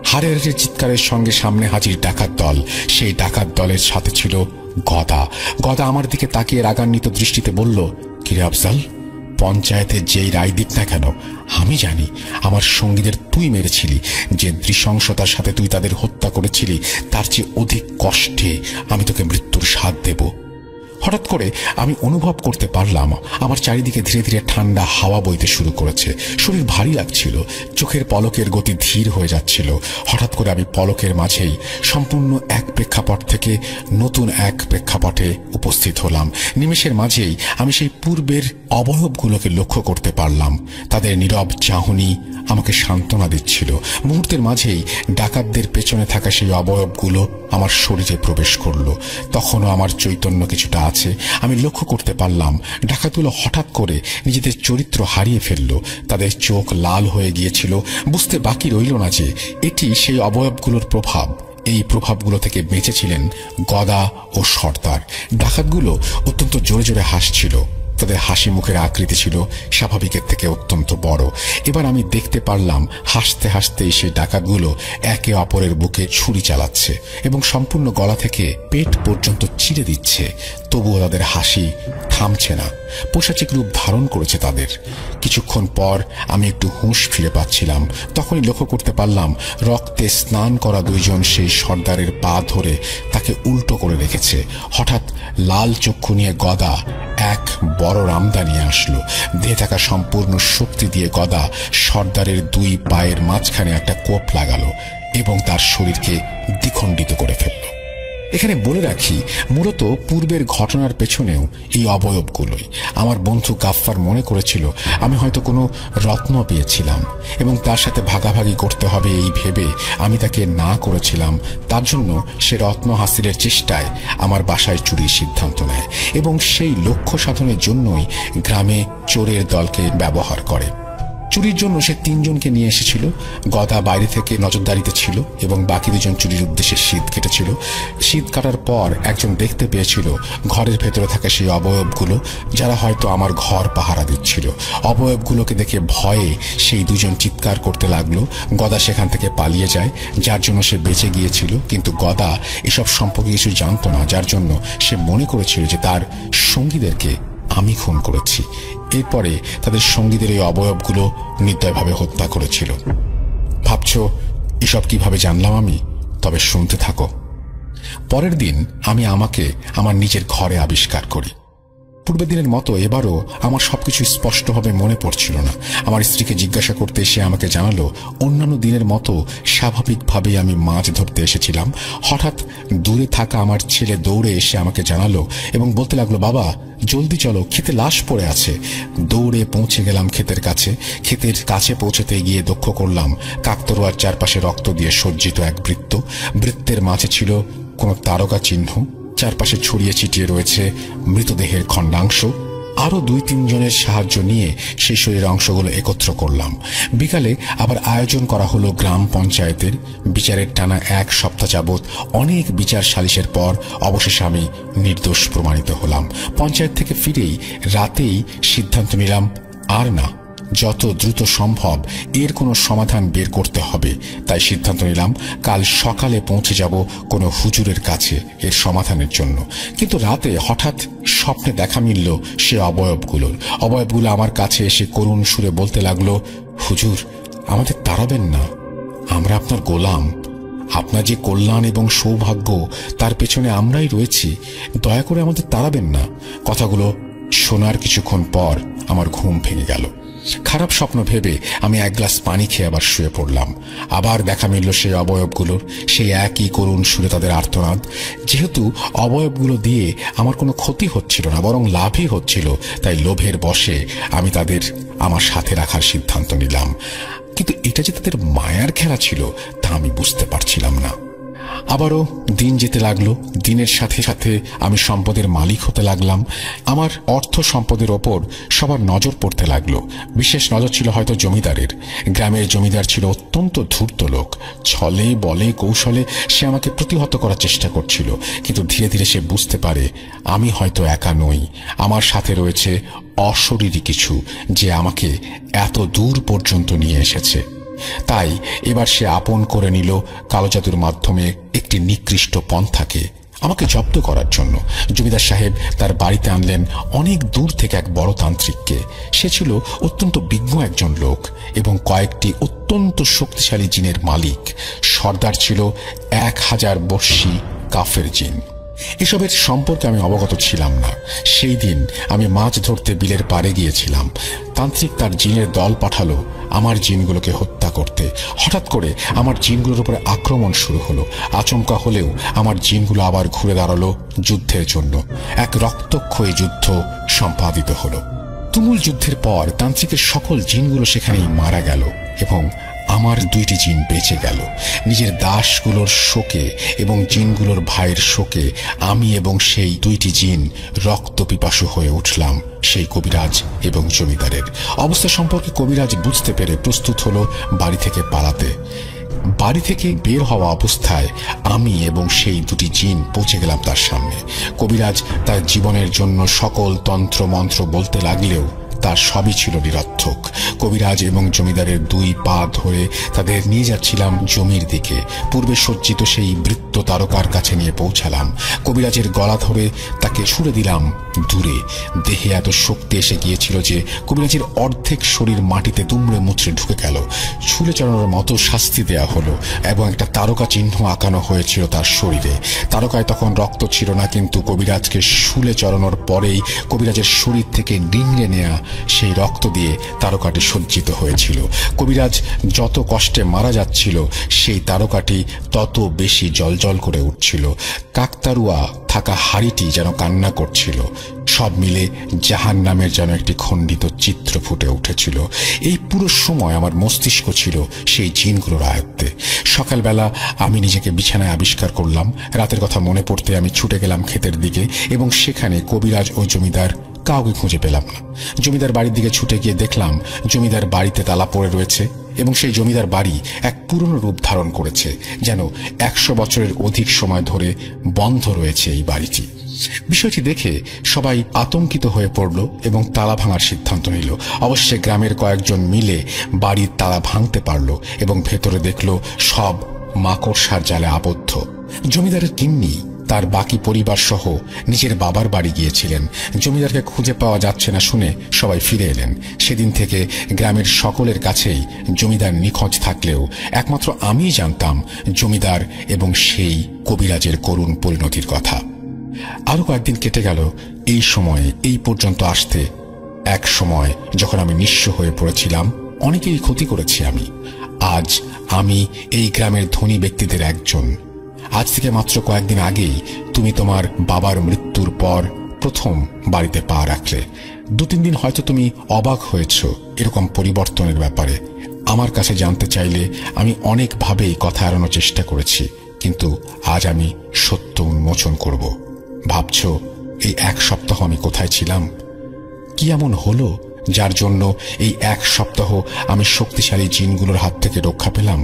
হাড়ের চিৎকারের সঙ্গে সামনে হাজির ডাকাত দল। সেই ডাকাত দলের সাথে ছিল গদা। গদা আমার দিকে তাকিয়ে রাগান্বিত দৃষ্টিতে বলল, কিরে আফজাল, পঞ্চায়েতের যেই রায় দিক না কেন, আমি জানি আমার সঙ্গীদের তুই মেরেছিলি। যে নৃশংসতার সাথে তুই তাদের হত্যা করেছিলি তার চেয়ে অধিক কষ্টে আমি তোকে মৃত্যুর স্বাদ দেব। হঠাৎ করে আমি অনুভব করতে পারলাম আমার চারিদিকে ধীরে ধীরে ঠান্ডা হাওয়া বইতে শুরু করেছে। শরীর ভারী লাগছিল, চোখের পলকের গতি ধীর হয়ে যাচ্ছিল। হঠাৎ করে আমি পলকের মাঝেই সম্পূর্ণ এক প্রেক্ষাপট থেকে নতুন এক প্রেক্ষাপটে উপস্থিত হলাম। নিমেষের মাঝেই আমি সেই পূর্বের অবয়বগুলোকে লক্ষ্য করতে পারলাম। তাদের নীরব চাহনি আমাকে সান্ত্বনা দিচ্ছিল। মুহূর্তের মাঝেই ডাকাতদের পেছনে থাকা সেই অবয়বগুলো আমার শরীরে প্রবেশ করলো। তখনও আমার চৈতন্য কিছুটা আছে। আমি লক্ষ্য করতে পারলাম ডাকাতগুলো হঠাৎ করে নিজেদের চরিত্র হারিয়ে ফেলল। তাদের চোখ লাল হয়ে গিয়েছিল। বুঝতে বাকি রইল না যে এটি সেই অবয়বগুলোর প্রভাব। এই প্রভাবগুলো থেকে বেঁচেছিলেন গদা ও সর্দার। ডাকাতগুলো অত্যন্ত জোরে জোরে হাসছিল। তাদের হাসি মুখের আকৃতি ছিল স্বাভাবিকের থেকে অত্যন্ত বড়। এবার আমি দেখতে পারলাম হাসতে হাসতেই সেই ডাকাতগুলো একে অপরের বুকে ছুরি চালাচ্ছে এবং সম্পূর্ণ গলা থেকে পেট পর্যন্ত চিরে দিচ্ছে। তবুও তাদের হাসি থামছে না, পৈশাচিক রূপ ধারণ করেছে তাদের। কিছুক্ষণ পর আমি একটু হুঁশ ফিরে পাচ্ছিলাম। তখনই লক্ষ্য করতে পারলাম রক্তে স্নান করা দুইজন সেই সর্দারের পা ধরে তাকে উল্টো করে রেখেছে। হঠাৎ লাল চক্ষু নিয়ে গদা এক বড় রামদা নিয়ে আসলো। দেহে থাকা সম্পূর্ণ শক্তি দিয়ে গদা সর্দারের দুই পায়ের মাঝখানে একটা কোপ লাগালো এবং তার শরীরকে দ্বিখণ্ডিত করে ফেলল। এখানে বলে রাখি, মূলত পূর্বের ঘটনার পেছনেও এই অবয়বগুলোই। আমার বন্ধু গাফফার মনে করেছিল আমি হয়তো কোনো রত্ন পেয়েছিলাম এবং তার সাথে ভাগাভাগি করতে হবে এই ভেবে আমি তাকে না করেছিলাম। তার জন্য সে রত্ন হাসিলের চেষ্টায় আমার বাসায় চুরির সিদ্ধান্ত নেয় এবং সেই লক্ষ্য সাধনের জন্যই গ্রামে চোরের দলকে ব্যবহার করে। চুরির জন্য সে 3 জনকে নিয়ে এসেছিল। গদা বাইরে থেকে নজরদারিতে ছিল এবং বাকি 2 জন চুরির উদ্দেশ্যে শীত কেটেছিল। শীত কাটার পর একজন দেখতে পেয়েছিল ঘরের ভেতরে থাকা সেই অবয়বগুলো, যারা হয়তো আমার ঘর পাহারা দিচ্ছিল। অবয়বগুলোকে দেখে ভয়ে সেই 2 জন চিৎকার করতে লাগলো। গদা সেখান থেকে পালিয়ে যায়, যার জন্য সে বেঁচে গিয়েছিল। কিন্তু গদা এসব সম্পর্কে কিছু জানতো না, যার জন্য সে মনে করেছিল যে তার সঙ্গীদেরকে আমি খুন করেছি। এরপরে তাদের সঙ্গীদের এই অবয়বগুলো নির্দয়ভাবে হত্যা করেছিল। ভাবছ এসব কিভাবে জানলাম আমি? তবে শুনতে থাকো। পরের দিন আমি আমাকে আমার নিজের ঘরে আবিষ্কার করি। পূর্বের দিনের মতো এবারও আমার সবকিছু স্পষ্টভাবে মনে পড়ছিল না। আমার স্ত্রীকে জিজ্ঞাসা করতে এসে আমাকে জানালো, অন্যান্য দিনের মতো স্বাভাবিকভাবেই আমি মাছ ধরতে এসেছিলাম। হঠাৎ দূরে থাকা আমার ছেলে দৌড়ে এসে আমাকে জানালো এবং বলতে লাগলো, বাবা জলদি চলো, ক্ষেতে লাশ পড়ে আছে। দৌড়ে পৌঁছে গেলাম ক্ষেতের কাছে। ক্ষেতের কাছে পৌঁছতে গিয়ে লক্ষ্য করলাম কাকতাড়ুয়ার চারপাশে রক্ত দিয়ে সজ্জিত এক বৃত্ত। বৃত্তের মাঝে ছিল কোনো তারকা চিহ্ন। চারপাশে ছড়িয়ে ছিটিয়ে রয়েছে মৃতদেহের খণ্ডাংশ। আরো 2-3 জনের সাহায্য নিয়ে সেই শরীরের অংশগুলো একত্র করলাম। বিকালে আবার আয়োজন করা হলো গ্রাম পঞ্চায়েতের। বিচারের টানা 1 সপ্তাহ যাবৎ অনেক বিচার সালিশের পর অবশেষে আমি নির্দোষ প্রমাণিত হলাম। পঞ্চায়েত থেকে ফিরেই রাতেই সিদ্ধান্ত নিলাম, আর না, যত দ্রুত সম্ভব এর কোনো সমাধান বের করতে হবে। তাই সিদ্ধান্ত নিলাম কাল সকালে পৌঁছে যাব কোনো হুজুরের কাছে এর সমাধানের জন্য। কিন্তু রাতে হঠাৎ স্বপ্নে দেখা মিলল সে অবয়বগুলো আমার কাছে এসে করুণ সুরে বলতে লাগলো, হুজুর আমাদের তাড়াবেন না, আমরা আপনার গোলাম। আপনার যে কল্যাণ এবং সৌভাগ্য তার পেছনে আমরাই রয়েছি, দয়া করে আমাদের তাড়াবেন না। কথাগুলো শোনার কিছুক্ষণ পর আমার ঘুম ভেঙে গেল। খারাপ স্বপ্ন ভেবে আমি 1 গ্লাস পানি খেয়ে আবার শুয়ে পড়লাম। আবার দেখা মিলল সেই অবয়বগুলোর, সেই একই করুণ সুরে তাদের আর্তনাদ। যেহেতু অবয়বগুলো দিয়ে আমার কোনো ক্ষতি হচ্ছিল না, বরং লাভই হচ্ছিল, তাই লোভের বশে আমি তাদের আমার সাথে রাখার সিদ্ধান্ত নিলাম। কিন্তু এটা যে তাদের মায়ার খেলা ছিল তা আমি বুঝতে পারছিলাম না। আবারও দিন যেতে লাগলো। দিনের সাথে সাথে আমি সম্পদের মালিক হতে লাগলাম। আমার অর্থ সম্পদের ওপর সবার নজর পড়তে লাগলো। বিশেষ নজর ছিল হয়তো জমিদারের। গ্রামের জমিদার ছিল অত্যন্ত ধূর্ত লোক। ছলে বলে কৌশলে সে আমাকে প্রতিহত করার চেষ্টা করছিল। কিন্তু ধীরে ধীরে সে বুঝতে পারে আমি হয়তো একা নই, আমার সাথে রয়েছে অশরীরী কিছু যে আমাকে এত দূর পর্যন্ত নিয়ে এসেছে। তাই এবার সে আপন করে নিল কালো জাদুর মাধ্যমে একটি নিকৃষ্ট পন্থাকে আমাকে জব্দ করার জন্য। জমিদার সাহেব তার বাড়িতে আনলেন অনেক দূর থেকে এক বড় তান্ত্রিককে। সে ছিল অত্যন্ত বিজ্ঞ একজন লোক এবং কয়েকটি অত্যন্ত শক্তিশালী জিনের মালিক। সর্দার ছিল 1000 বর্ষী কাফের জিন। এসবের সম্পর্কে আমি অবগত ছিলাম না। সেই দিন আমি মাছ ধরতে বিলের পাড়ে গিয়েছিলাম। তান্ত্রিক তার জিনের দল পাঠালো আমার জিনগুলোকে হত্যা করতে। হঠাৎ করে আমার জিনগুলোর উপরে আক্রমণ শুরু হলো। আচমকা হলেও আমার জিনগুলো আবার ঘুরে দাঁড়ালো যুদ্ধের জন্য। এক রক্তক্ষয়ী যুদ্ধ সম্পাদিত হলো। তুমুল যুদ্ধের পর তান্ত্রিকের সকল জিনগুলো সেখানেই মারা গেল এবং আমার 2টি জিন বেঁচে গেল। নিজের দাসগুলোর শোকে এবং জিনগুলোর ভাইয়ের শোকে আমি এবং সেই 2টি জিন রক্ত পিপাসু হয়ে উঠলাম সেই কবিরাজ এবং জমিদারের। অবস্থা সম্পর্কে কবিরাজ বুঝতে পেরে প্রস্তুত হলো বাড়ি থেকে পালাতে। বাড়ি থেকে বের হওয়া অবস্থায় আমি এবং সেই 2টি জিন পৌঁছে গেলাম তার সামনে। কবিরাজ তার জীবনের জন্য সকল তন্ত্র মন্ত্র বলতে লাগলেও তার সবই ছিল নিরর্থক। কবিরাজ এবং জমিদারের 2 পা ধরে তাদের নিয়ে যাচ্ছিলাম জমির দিকে। পূর্বে সজ্জিত সেই বৃত্ত তারকার কাছে নিয়ে পৌঁছালাম। কবিরাজের গলা ধরে তাকে ছুড়ে দিলাম দূরে। দেহে এত শক্তি এসে গিয়েছিল যে কবিরাজের অর্ধেক শরীর মাটিতে দুমড়ে মুচড়ে ঢুকে গেল। ছুলে চড়ানোর মতো শাস্তি দেয়া হলো এবং একটা তারকা চিহ্ন আঁকানো হয়েছিল তার শরীরে। তারকায় তখন রক্ত ছিল না, কিন্তু কবিরাজকে শুলে চড়ানোর পরেই কবিরাজের শরীর থেকে ডিঙড়ে নেয়া সেই রক্ত দিয়ে তারকাটি সজ্জিত হয়েছিল। কবিরাজ যত কষ্টে মারা যাচ্ছিল সেই তারকাটি তত বেশি জ্বলজ্বল করে উঠছিল। কাকতাড়ুয়া থাকা হাড়িটি যেন কান্না করছিল। সব মিলে জাহান্নামের যেন একটি খণ্ডিত চিত্র ফুটে উঠেছিল। এই পুরো সময় আমার মস্তিষ্ক ছিল সেই জিনগুলোর আয়ত্তে। সকালবেলা আমি নিজেকে বিছানায় আবিষ্কার করলাম। রাতের কথা মনে পড়তে আমি ছুটে গেলাম ক্ষেতের দিকে এবং সেখানে কবিরাজ ও জমিদার কাউকে খুঁজে পেলাম না। জমিদার বাড়ির দিকে ছুটে গিয়ে দেখলাম জমিদার বাড়িতে তালা পড়ে রয়েছে এবং সেই জমিদার বাড়ি এক পুরনো রূপ ধারণ করেছে, যেন 100 বছরের অধিক সময় ধরে বন্ধ রয়েছে এই বাড়িটি। বিষয়টি দেখে সবাই আতঙ্কিত হয়ে পড়ল এবং তালা ভাঙার সিদ্ধান্ত নিল। অবশ্যই গ্রামের কয়েকজন মিলে বাড়ির তালা ভাঙতে পারল এবং ভেতরে দেখল সব মাকড়সার জালে আবদ্ধ। জমিদারের গিন্নি তার বাকি পরিবার সহ নিজের বাবার বাড়ি গিয়েছিলেন। জমিদারকে খুঁজে পাওয়া যাচ্ছে না শুনে সবাই ফিরে এলেন। সেদিন থেকে গ্রামের সকলের কাছেই জমিদার নিখোঁজ থাকলেও একমাত্র আমিই জানতাম জমিদার এবং সেই কবিরাজের করুণ পরিণতির কথা। আরো কয়েকদিন কেটে গেল এই সময়ে এই পর্যন্ত আসতে। এক সময় যখন আমি নিঃস্ব হয়ে পড়েছিলাম, অনেকেই ক্ষতি করেছি আমি। আজ আমি এই গ্রামের ধনী ব্যক্তিদের একজন। আজ থেকে মাত্র কয়েকদিন আগেই তুমি তোমার বাবার মৃত্যুর পর প্রথম বাড়িতে পা রাখলে। 2-3 দিন হয়তো তুমি অবাক হয়েছ এরকম পরিবর্তনের ব্যাপারে। আমার কাছে জানতে চাইলে আমি অনেকভাবেই কথা এড়ানোর চেষ্টা করেছি, কিন্তু আজ আমি সত্য উন্মোচন করব। ভাবছ এই 1 সপ্তাহ আমি কোথায় ছিলাম? কি এমন হলো যার জন্য এই 1 সপ্তাহ আমি শক্তিশালী জিনগুলোর হাত থেকে রক্ষা পেলাম?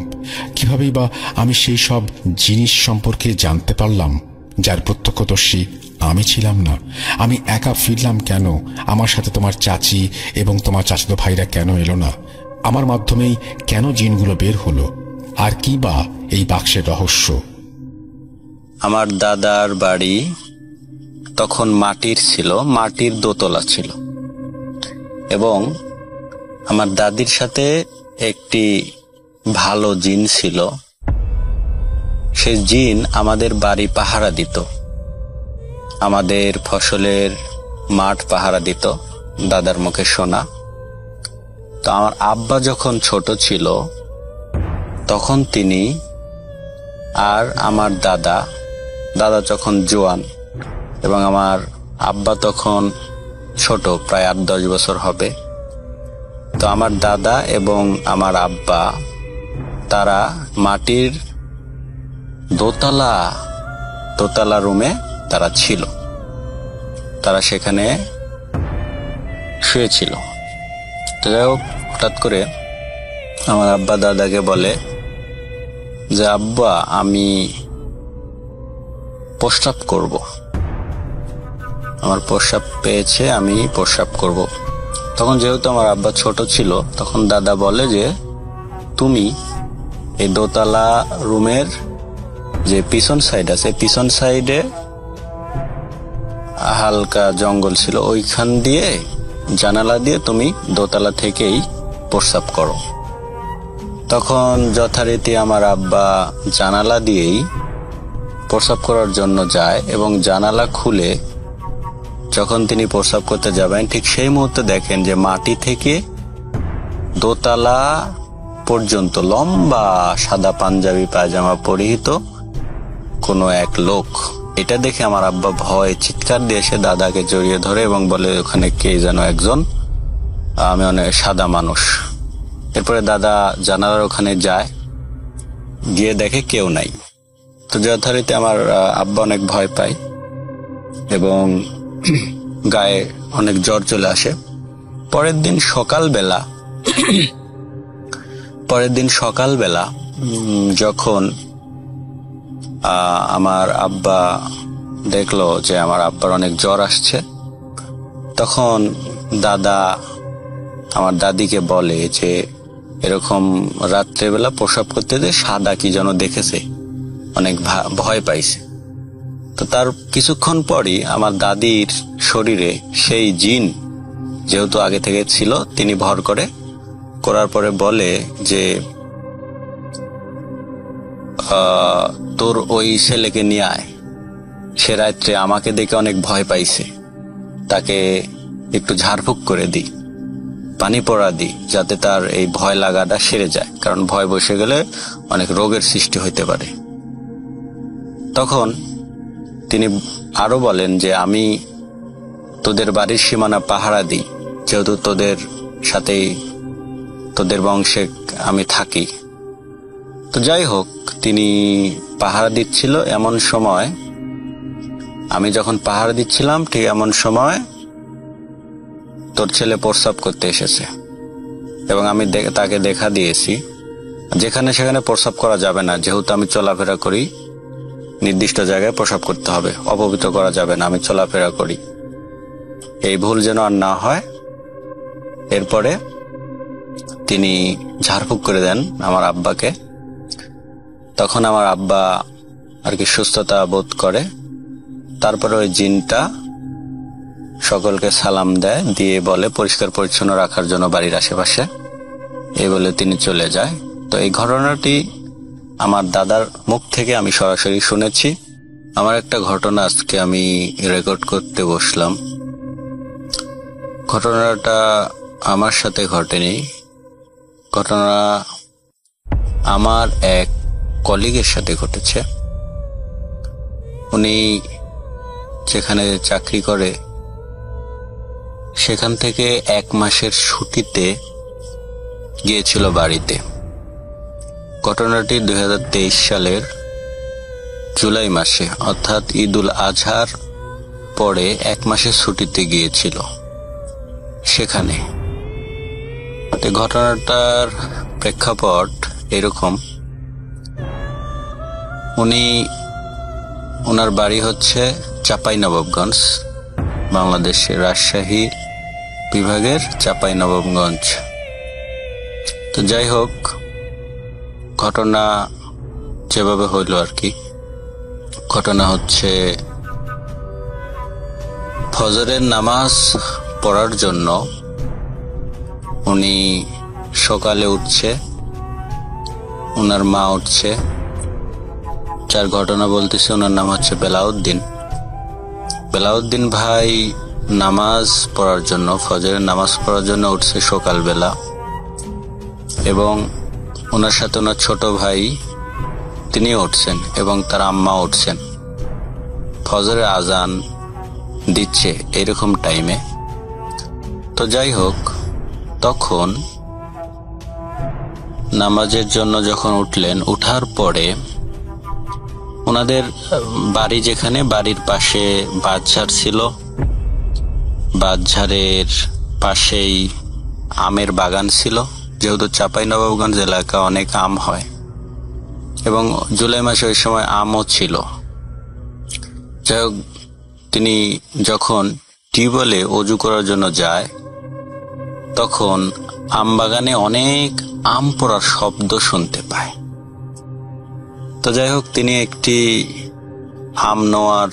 কিভাবেই বা আমি সেই সব জিনিস সম্পর্কে জানতে পারলাম যার প্রত্যক্ষদর্শী আমি ছিলাম না? আমি একা ফিরলাম কেন? আমার সাথে তোমার চাচি এবং তোমার চাচাতো ভাইরা কেন এলো না? আমার মাধ্যমেই কেন জিনগুলো বের হলো? আর কি বা এই বাক্সের রহস্য? আমার দাদার বাড়ি তখন মাটির ছিল, মাটির দোতলা ছিল, এবং আমার দাদির সাথে একটি ভালো জিন ছিল। সে জিন আমাদের বাড়ি পাহারা দিত, আমাদের ফসলের মাঠ পাহারা দিত, দাদার মুখে শোনা। তো আমার আব্বা যখন ছোট ছিল তখন তিনি আর আমার দাদা যখন জোয়ান এবং আমার আব্বা তখন ছোট, প্রায় 8-10 বছর হবে। তো আমার দাদা এবং আমার আব্বা তারা মাটির দোতলা রুমে তারা ছিল, তারা সেখানে শুয়েছিল। তো যাই হোক, হঠাৎ করে আমার আব্বা দাদাকে বলে যে, আব্বা আমি প্রস্রাব করব, আমার প্রস্রাব পেয়েছে, আমি প্রস্রাব করব। তখন যেহেতু আমার আব্বা ছোট ছিল, তখন দাদা বলে যে তুমি এই দোতলা রুমের যে পিছন সাইড আছে, পিছন সাইডে হালকা জঙ্গল ছিল, ওইখান দিয়ে জানালা দিয়ে তুমি দোতলা থেকেই প্রস্রাব করো। তখন যথারীতি আমার আব্বা জানালা দিয়েই প্রস্রাব করার জন্য যায়, এবং জানালা খুলে যখন তিনি প্রস্রাব করতে যাবেন, ঠিক সেই মুহূর্তে দেখেন যে মাটি থেকে দোতলা পর্যন্ত লম্বা সাদা পাঞ্জাবি পায়জামা পরিহিত কোনো এক লোক। এটা দেখে আমার আব্বা ভয় চিৎকার দিয়ে এসে দাদাকে জড়িয়ে ধরে এবং বলে, ওখানে কে যেন একজন, আমি অনেক সাদা মানুষ। এরপরে দাদা জানালার ওখানে যায়, গিয়ে দেখে কেউ নাই। তো যথারীতি আমার আব্বা অনেক ভয় পায় এবং গায়ে অনেক জ্বর চলে আসে। পরের দিন সকালবেলা যখন আমার আব্বা দেখলো যে আমার আব্বার অনেক জ্বর আসছে, তখন দাদা আমার দাদিকে বলে যে এরকম রাত্রেবেলা প্রস্রাব করতে যে সাদা কি যেন দেখেছে, অনেক ভয় পাইছে। তো তার কিছুক্ষণ পরই আমার দাদির শরীরে সেই জিন যেহেতু আগে থেকে ছিল, তিনি ভর করার পরে বলে যে তোর ওই ছেলেকে নিয়ে আয়, সে রাত্রে আমাকে দেখে অনেক ভয় পাইছে, তাকে একটু ঝাড়ফুঁক করে দিই, পানি পড়া দিই, যাতে তার এই ভয় লাগাটা সেরে যায়, কারণ ভয় বসে গেলে অনেক রোগের সৃষ্টি হইতে পারে। তখন তিনি আরো বলেন যে আমি তোদের বাড়ির সীমানা পাহারা দিই, যেহেতু তোদের সাথেই তোদের বংশে আমি থাকি। তো যাই হোক, তিনি পাহারা দিচ্ছিল। এমন সময়, আমি যখন পাহারা দিচ্ছিলাম ঠিক এমন সময় তোর ছেলে প্রস্রাব করতে এসেছে, এবং আমি তাকে দেখা দিয়েছি। যেখানে সেখানে প্রস্রাব করা যাবে না, যেহেতু আমি চলাফেরা করি, নির্দিষ্ট জায়গায় প্রস্রাব করতে হবে, অপবিত্র করা যাবে না, আমি চলাফেরা করি, এই ভুল যেন আর না হয়। এরপরে তিনি ঝাড়ফুঁক করে দেন আমার আব্বাকে। তখন আমার আব্বা আর কি সুস্থতা বোধ করে তারপরে ওই জিনটা সকলকে সালাম দেয়, দিয়ে বলে পরিষ্কার পরিচ্ছন্ন রাখার জন্য বাড়ির আশেপাশে, এই বলে তিনি চলে যায়। তো এই ঘটনাটি আমার দাদার মুখ থেকে আমি সরাসরি শুনেছি। আমার একটা ঘটনা আজকে আমি রেকর্ড করতে বসলাম। ঘটনাটা আমার সাথে ঘটেনি, ঘটনা আমার এক কলিগের সাথে ঘটেছে। উনি যেখানে চাকরি করে সেখান থেকে 1 মাসের ছুটিতে গিয়েছিল বাড়িতে। ঘটনাটি 2023 সালের জুলাই মাসে, অর্থাৎ ঈদুল আজহার পরে 1 মাসের ছুটিতে গিয়েছিল সেখানে। ঘটনাটার প্রেক্ষাপট এরকম, ওনার বাড়ি হচ্ছে চাঁপাইনবাবগঞ্জ, বাংলাদেশের রাজশাহী বিভাগের চাঁপাইনবাবগঞ্জ। তো যাই হোক, ঘটনা যেভাবে হইল আর কি, ঘটনা হচ্ছে ফজরের নামাজ পড়ার জন্য উনি সকালে উঠছে, ওনার মা উঠছে। যার ঘটনা বলতেছে ওনার নাম হচ্ছে বেলাউদ্দিন। বেলাউদ্দিন ভাই নামাজ পড়ার জন্য, ফজরের নামাজ পড়ার জন্য উঠছে সকালবেলা, এবং ওনার সাথে ওনার ছোট ভাই তিনিও উঠছেন এবং তার আম্মা উঠছেন। ফজরের আজান দিচ্ছে এরকম টাইমে। তো যাই হোক, তখন নামাজের জন্য যখন উঠলেন, উঠার পরে ওনাদের বাড়ি যেখানে, বাড়ির পাশে বাঁশঝাড় ছিল, বাঁশঝাড়ের পাশেই আমের বাগান ছিল। যেহেতু চাঁপাইনবাবগঞ্জ এলাকা অনেক আম হয় এবং জুলাই মাসে ওই সময় আমও ছিল। যাই হোক, তিনি যখন টিউবওয়েলে অজু করার জন্য যায় তখন আম বাগানে অনেক আম পড়ার শব্দ শুনতে পায়। তো যাই হোক, তিনি একটি আম নেওয়ার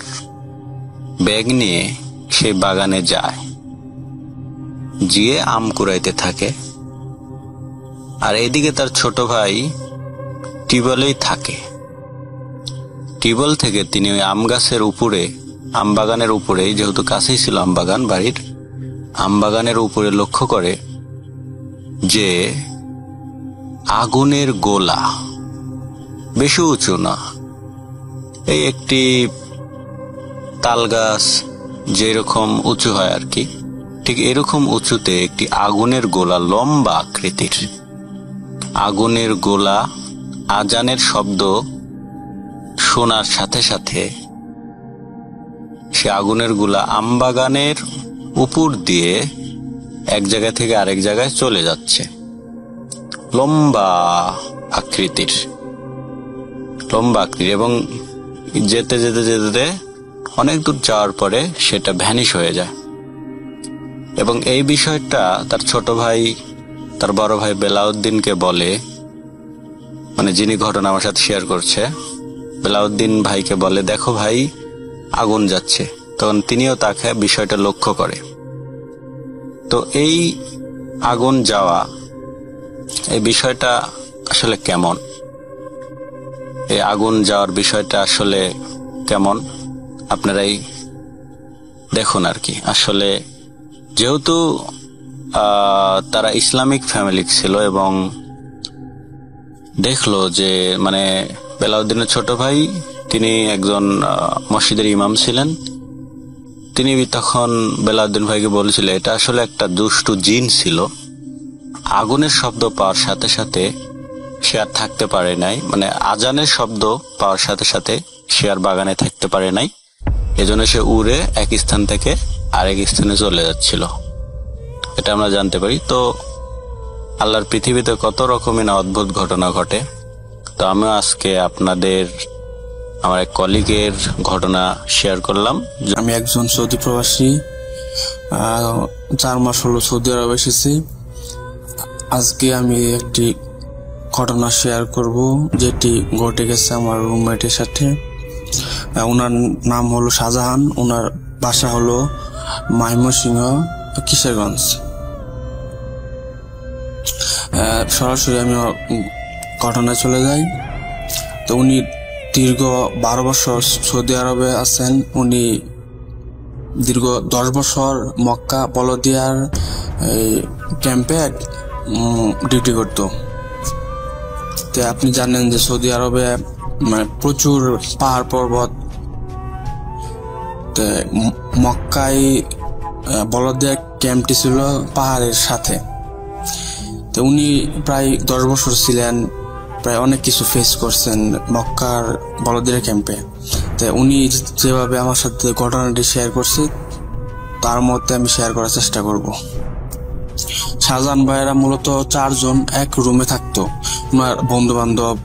ব্যাগ নিয়ে সেই বাগানে যায়, গিয়ে আম কুড়াইতে থাকে। আর এইদিকে তার ছোট ভাই টিউবওয়েলেই থাকে। টিউবওয়েল থেকে তিনি ওই আম গাছের উপরে, আম বাগানের উপরে, যেহেতু কাছেই ছিল আম বাগান বাড়ির, আম বাগানের উপরে লক্ষ্য করে যে আগুনের গোলা, বেশি উঁচু না, এই একটি তাল গাছ যেরকম উঁচু হয় আর কি, ঠিক এরকম উঁচুতে একটি আগুনের গোলা, লম্বা আকৃতির আগুনের গোলা। আজানের শব্দ শোনার সাথে সাথে সে আগুনের গোলা আমবাগানের উপর দিয়ে এক জায়গা থেকে আরেক জায়গায় চলে যাচ্ছে, লম্বা আকৃতির, এবং যেতে যেতে যেতে অনেক দূর যাওয়ার পরে সেটা ভ্যানিশ হয়ে যায়। এবং এই বিষয়টা তার ছোট ভাই, তার বড় ভাই বেলাউদ্দিনকে বলে, মানে যিনি ঘটনা আমার সাথে শেয়ার করছে, বেলাউদ্দিন ভাইকে বলে, দেখো ভাই আগুন যাচ্ছে। তখন তিনিও তাকে বিষয়টা লক্ষ্য করে। তো এই আগুন যাওয়া, এই বিষয়টা আসলে কেমন, এই আগুন যাওয়ার বিষয়টা আসলে কেমন আপনারাই দেখুন আর কি। আসলে যেহেতু তারা ইসলামিক ফ্যামিলি ছিল এবং দেখলো যে মানে বেলাউদ্দিনের ছোট ভাই তিনি একজন মসজিদের ইমাম ছিলেন। তিনি তখন বেলাউদ্দিন ভাইকে বলেছিল এটা আসলে একটা দুষ্টু জিন ছিল। আগুনের শব্দ পাওয়ার সাথে সাথে সে আর থাকতে পারে নাই, মানে আজানের শব্দ পাওয়ার সাথে সাথে সে আর বাগানে থাকতে পারে নাই, এজন্য সে উড়ে এক স্থান থেকে আরেক স্থানে চলে যাচ্ছিল, এটা আমরা জানতে পারি। তো আল্লাহর পৃথিবীতে কত রকমের অদ্ভুত ঘটনা ঘটে। তো আমি আজকে আপনাদের আমার এক কলিগের ঘটনা শেয়ার করলাম। আমি একজন সৌদি প্রবাসী, 4 মাস হলো সৌদি আরব এসেছি। আজকে আমি একটি ঘটনা শেয়ার করব যেটি ঘটে গেছে আমার রুমমেটের সাথে। ওনার নাম হলো শাহজাহান, ওনার বাসা হলো ময়মনসিংহ কিশোরগঞ্জ। সরাসরি আমি ঘটনায় চলে যাই। তো উনি দীর্ঘ 12 বছর সৌদি আরবে আছেন। উনি দীর্ঘ 10 বছর মক্কা বলদিয়ার ক্যাম্পে ডিউটি করত। তো আপনি জানেন যে সৌদি আরবে মানে প্রচুর পাহাড় পর্বত। তো মক্কায় বলদিয়ার ক্যাম্পটি ছিল পাহাড়ের সাথে। তো উনি প্রায় 10 বছর ছিলেন, প্রায় অনেক কিছু ফেস করছেন মক্কার বলদিয়ার ক্যাম্পে। তো উনি যেভাবে আমার সাথে ঘটনাটি শেয়ার করছে তার মধ্যে আমি শেয়ার করার চেষ্টা করব। শাহজাহান ভাইয়েরা মূলত 4 জন এক রুমে থাকতো। ওনার বন্ধু বান্ধব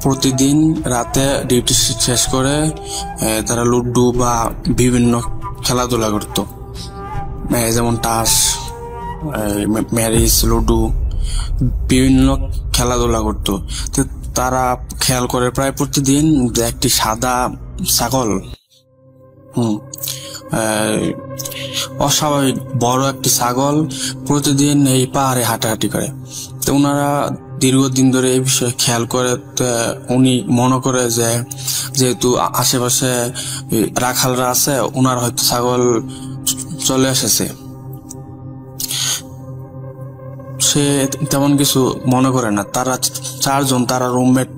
প্রতিদিন রাতে ডিউটি শেষ করে তারা লুডু বা বিভিন্ন খেলাধুলা করত, যেমন তাস, ম্যারিজ, লুডু, বিভিন্ন খেলাধুলা করত। তো তারা খেয়াল করে প্রায় প্রতিদিন একটি সাদা ছাগল অস্বাভাবিক বড় একটি ছাগল প্রতিদিন এই পাহাড়ে হাঁটাহাঁটি করে। তো ওনারা দীর্ঘদিন ধরে এই বিষয়ে খেয়াল করে। উনি মনে করে যে যেহেতু আশেপাশে রাখালরা আছে, ওনার হয়তো ছাগল চলে এসেছে। সে তেমন কিছু মনে করে না। তারা 4 জন, তারা রুমমেট,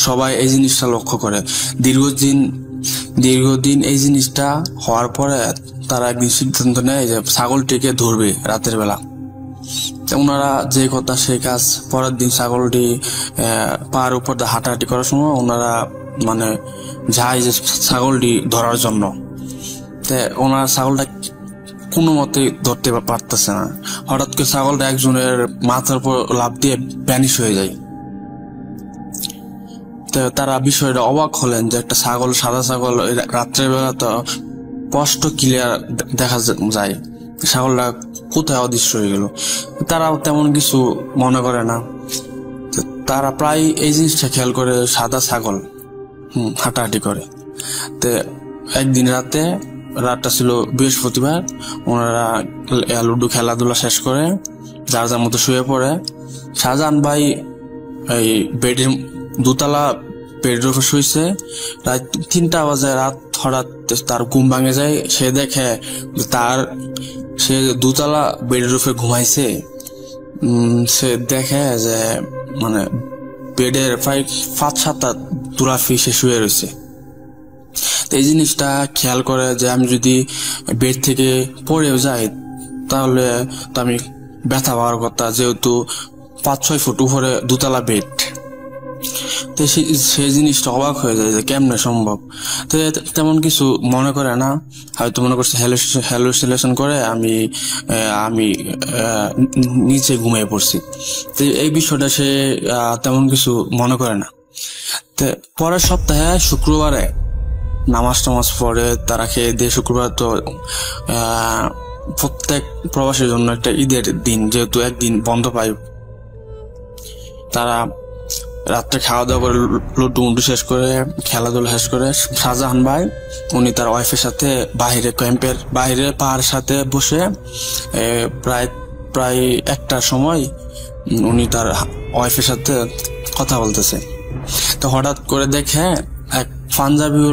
সবাই এই জিনিসটা লক্ষ্য করে। দীর্ঘদিন এই জিনিসটা হওয়ার পরে তারা একদিন সিদ্ধান্ত নেয় যে ছাগলটিকে ধরবে রাতের বেলা। ওনারা যে কথা সেই কাজ। পরের দিন ছাগলটি পাহাড় উপর হাঁটাহাঁটি করার সময় ওনারা মানে যায় যে ছাগলটি ধরার জন্য। তো ওনারা ছাগলটা কোনো মতে ধরতে পারতেছে না। হঠাৎ করে ছাগলটা একজনের মাথার উপর লাফ দিয়ে ভ্যানিশ হয়ে যায়। তো তারা বিষয়টা অবাক হলেন যে একটা ছাগল, সাদা ছাগল, রাত্রের বেলা তো স্পষ্ট ক্লিয়ার দেখা যায়, ছাগলটা কোথায় অদৃশ্য হয়ে গেল। তারা তেমন কিছু মনে করে না। তারা প্রায় এই জিনিসটা খেয়াল করে, সাদা ছাগল হাঁটাহাঁটি করে। তো একদিন রাতটা ছিল বৃহস্পতিবার, ওনারা লুডু খেলাধুলা শেষ করে যার যার মতো শুয়ে পড়ে। শাহজাহান ভাই এই বেডের দোতলা বেডের উপর শুয়েছে। রাত 3টা বাজে, রাত হঠাৎ তার ঘুম ভাঙে যায়। সে দেখে সে দোতলা বেডের উপরে ঘুমাইছে। সে দেখে যে মানে বেডের প্রায় 5-7টা তুলাফি সে শুয়ে রয়েছে। এই জিনিসটা খেয়াল করে যে আমি যদি বেড থেকে পড়েও যাই তাহলে তো আমি ব্যথা পাওয়ার কথা, যেহেতু 5-6 ফুট উপরে দোতলা বেড। তো সেই জিনিসটা অবাক হয়ে যায় যে কেমনে সম্ভব। তো তেমন কিছু মনে করে না, হয়তো মনে করছে হ্যালুসিনেশন করে আমি নিচে ঘুমিয়ে পড়ছি। তো এই বিষয়টা সে তেমন কিছু মনে করে না। তো পরের সপ্তাহে শুক্রবারে নামাজ টামাজ পড়ে তারা খেয়ে দিয়ে, শুক্রবার তো প্রত্যেক প্রবাসীর জন্য একটা ঈদের দিন, যেহেতু একদিন বন্ধ পায়, তারা রাত্রে খাওয়া দাওয়া করে লুডু শেষ করে খেলাধুলা শেষ করে শাহজাহান ভাই উনি তার ওয়াইফের সাথে বাহিরে ক্যাম্পের বাইরে পাহাড়ের সাথে বসে প্রায় 1টার সময় উনি তার ওয়াইফের সাথে কথা বলতেছে। তো হঠাৎ করে দেখে এক পাঞ্জাবি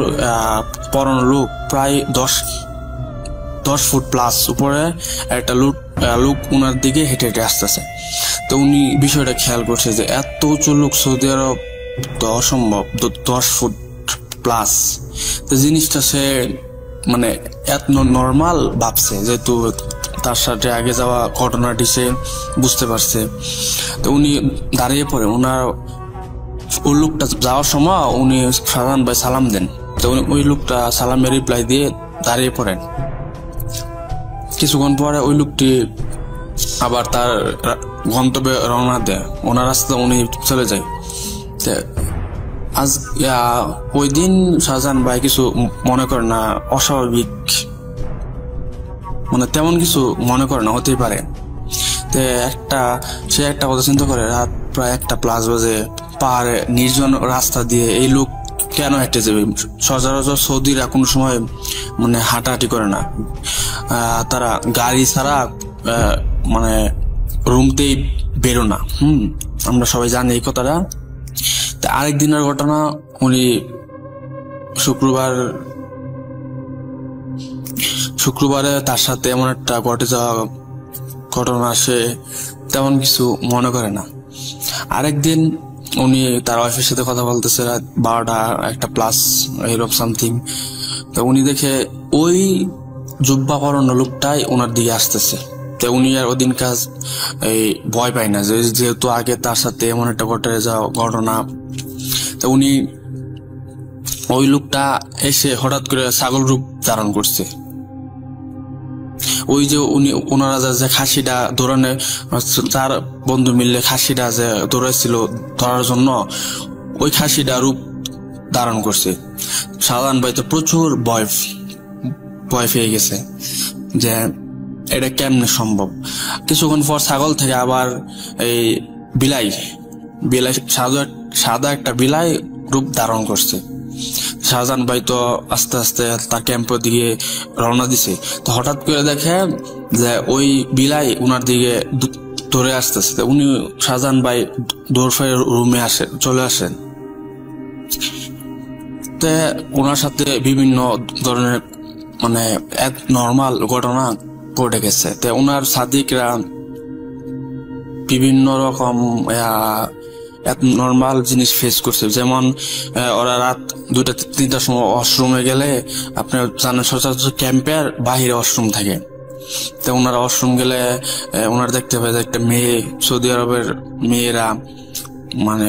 পরানো লোক প্রায় 10 ফুট প্লাস উপরে একটা লোক উনার দিকে হেঁটে হেঁটে আসতেছে। তো উনি বিষয়টা খেয়াল করছে যে এত উঁচু লোক সৌদি আরব তো অসম্ভব, 10 ফুট প্লাস। তো জিনিসটা সে মানে এত নর্মাল ভাবছে, যেহেতু তার সাথে আগে যাওয়া ঘটনাটি সে বুঝতে পারছে। তো উনি দাঁড়িয়ে পড়ে, ওই লোকটা যাওয়ার সময় উনি শাহজাহান ভাই সালাম দেন। তো ওই লোকটা সালামের রিপ্লাই দিয়ে দাঁড়িয়ে পড়েন। কিছুক্ষণ পরে ওই লোকটি আবার তার গন্তব্যে রওনা দেয়, ওনার রাস্তা উনি চলে যায়। ওই দিন শাহজাহান ভাই কিছু মনে করে না, অস্বাভাবিক মানে তেমন কিছু মনে করে না, হতেই পারে। সে একটা কথা চিন্তা করে, রাত প্রায় 1টা প্লাস বাজে, পাহাড়ে নির্জন রাস্তা দিয়ে এই লোক কেন হেঁটে যাবে? সচরাচর সৌদিরা কোনো সময় মানে হাঁটাহাঁটি করে না, তারা গাড়ি ছাড়া মানে রুমতেই বেরো না। আমরা সবাই জানি এই কথাটা। তা আরেক দিনের ঘটনা, উনি শুক্রবারে তার সাথে এমন একটা ঘটে যাওয়া ঘটনা, সে তেমন কিছু মনে করে না। আরেকদিন উনি তার ওয়াইফের সাথে কথা বলতেছে, রাত 12:01+ এরকম সামথিং। তো উনি দেখে ওই জুব্বা পরানো লোকটাই ওনার দিকে আসতেছে। তো উনি আর ওদিন কাজ এই ভয় পায় না, যেহেতু আগে তার সাথে এমন একটা ঘটে যাওয়া ঘটনা। তো উনি ওই লোকটা এসে হঠাৎ করে ছাগল রূপ ধারণ করছে। ওই যে ওনারা যে খাসিটা দৌড়ানে, 4 বন্ধু মিললে খাসিটা যে দৌড়াইছিল ধরার জন্য, ওই খাসিটা রূপ ধারণ করছে। শাহজাহান ভাই তো প্রচুর ভয় পেয়ে গেছে যে এটা কেমনে সম্ভব। কিছুক্ষণ পর ছাগল থেকে আবার এই বিলাই সাদা একটা বিলাই রূপ ধারণ করছে। শাহজাহান ভাই তো আস্তে আস্তে তার ক্যাম্পের দিকে রওনা দিছে। তো হঠাৎ করে দেখে যে ওই বিলাই উনার দিকে দৌড়ে আসতেছে। উনি শাহজাহান ভাই দৌড় ফেরে রুমে চলে আসেন। তো ওনার সাথে বিভিন্ন ধরনের মানে এক নর্মাল ঘটনা ঘটে গেছে। তো ওনার সাদিকরা বিভিন্ন রকম নর্মাল জিনিস ফেস করছে। যেমন ওরা রাত 2-3টার সময় ওয়াশরুমে গেলে, আপনার জানেন সচরাচর ক্যাম্পের বাহিরে ওয়াশরুম থাকে। তো ওনারা ওয়াশরুম গেলে ওনারা দেখতে পায় যে একটা মেয়ে, সৌদি আরবের মেয়েরা মানে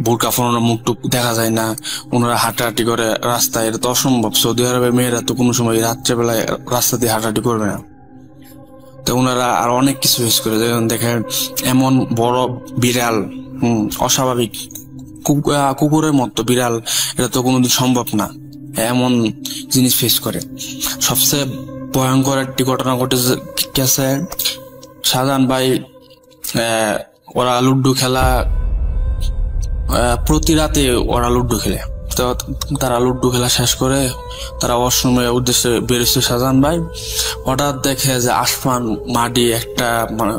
বোরকা পরানো, মুখ টুক দেখা যায় না, ওনারা হাঁটাহাঁটি করে রাস্তায়। এটা তো অসম্ভব, সৌদি আরবের মেয়েরা তো কোনো সময় রাত্রেবেলায় রাস্তা দিয়ে হাঁটাহাঁটি করবে না। তো ওনারা আর অনেক কিছু ফেস করে, যেমন দেখেন এমন বড় বিড়াল, অস্বাভাবিক কুকুরের মতো বিড়াল, এটা তো কোনোদিন সম্ভব না, এমন জিনিস ফেস করে। সবচেয়ে ভয়ঙ্কর একটি ঘটনা ঘটে গেছে, শাহজাহান ভাই ওরা লুডো খেলা, প্রতি রাতে ওরা লুডো খেলে। তো তারা লুডো খেলা শেষ করে তারা ওয়াশরুমের উদ্দেশ্যে বেরোচ্ছে। শাহজাহান ভাই হঠাৎ দেখে যে আসমান মাটি একটা মানে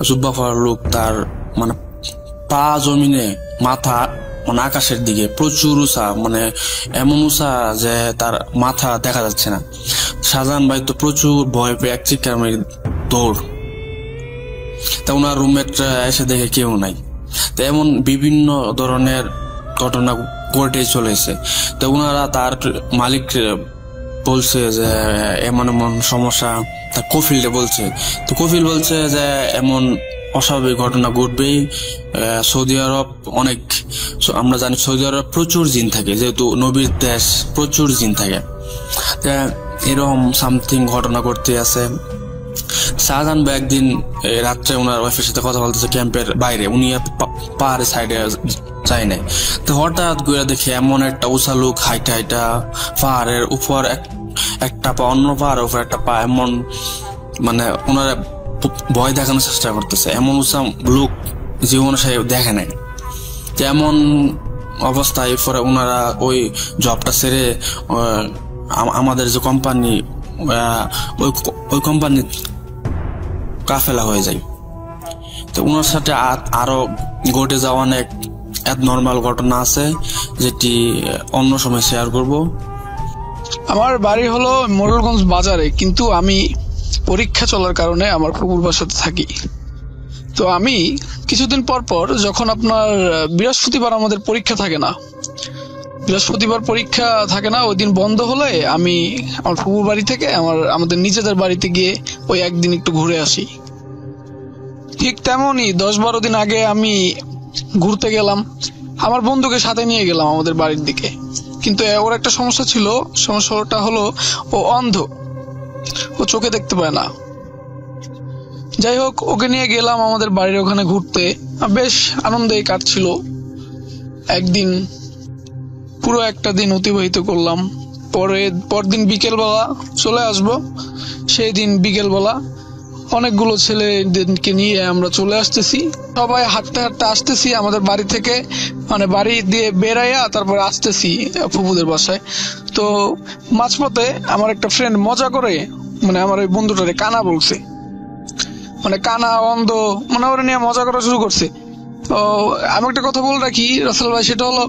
জুব্বা পরা লোক, তার মানে পা জমিনে, মাথা মানে আকাশের দিকে, প্রচুর উঁচা, মানে এমন উঁচা যে তার মাথা দেখা যাচ্ছে না। শাহজাহান ভাই তো প্রচুর ভয় পেয়ে এক চিৎকার মেরে দৌড়। তা ওনার রুমমেটরা এসে দেখে কেউ নাই। তো এমন বিভিন্ন ধরনের ঘটনা ঘটে চলেছে। তো ওনারা তার মালিক বলছে যে এমন এমন সমস্যা, তার কফিলটা বলছে। তো কফিল বলছে যে এমন অস্বাভাবিক ঘটনা ঘটবেই। সৌদি আরব অনেক, আমরা জানি সৌদি আরব প্রচুর জিন থাকে, যেহেতু নবীর দেশ, প্রচুর জিন থাকে। এরকম সামথিং ঘটনা ঘটতে আছে। শাহজাহান ভাই একদিন রাত্রে ওনার ওয়াইফের সাথে কথা বলতেছে ক্যাম্পের বাইরে, উনি পাহাড়ের সাইডে যায় নাই। তো হঠাৎ করে দেখে এমন একটা উঁচা লোক হাইটা পাহাড়ের উপর একটা পা, অন্য পাহাড়ের উপর একটা পা, এমন মানে ওনারা ভয় দেখানোর চেষ্টা করতেছে। এমন উঁচা লোক জীবনে সে দেখে নাই। এমন অবস্থায় পরে ওনারা ওই জবটা ছেড়ে আমাদের যে কোম্পানি, ওই কোম্পানি কাফেলা হয়ে যায়। তো ওনার সাথে আরো ঘটে যাওয়া অনেক নর্মাল ঘটনা আছে, যেটি অন্য সময় শেয়ার করব। আমার বাড়ি হলো মোড়লগঞ্জ বাজারে, কিন্তু আমি পরীক্ষা চলার কারণে আমার ফুপুর বাসাতে থাকি। তো আমি কিছুদিন পর যখন আপনার বৃহস্পতিবার আমাদের পরীক্ষা থাকে না, ওই দিন বন্ধ হলে আমি আমার ফুপুর বাড়ি থেকে আমাদের নিজেদের বাড়িতে গিয়ে ওই একদিন একটু ঘুরে আসি। ঠিক তেমনই 10-12 দিন আগে আমি ঘুরতে গেলাম, আমার বন্ধুকে সাথে নিয়ে গেলাম আমাদের বাড়ির দিকে। কিন্তু ওর একটা সমস্যা ছিল, সমস্যাটা হলো ও অন্ধ, ও চোখে দেখতে পায় না। যাই হোক, ওকে নিয়ে গেলাম আমাদের বাড়ির ওখানে ঘুরতে, বেশ আনন্দেই কাটছিল। একদিন পুরো একটা দিন অতিবাহিত করলাম। পরদিন বিকেলবেলা চলে আসব, সেই দিন বিকেলবেলা অনেকগুলো ছেলেদেরকে নিয়ে আমরা চলে আসতেছি, সবাই হাঁটতে হাঁটতে আসতেছি আমাদের বাড়ি থেকে, মানে বাড়ি দিয়ে বেরাইয়া তারপরে আসতেছি ফুপুদের বাসায়। তো মাঝপথে আমার একটা ফ্রেন্ড মজা করে মানে আমার ওই বন্ধুটারে কানা বলছে, মানে কানা অন্ধ, মানে ওরা নিয়ে মজা করা শুরু করছে। তো আমি একটা কথা বলে রাখি রাসেল ভাই, সেটা হলো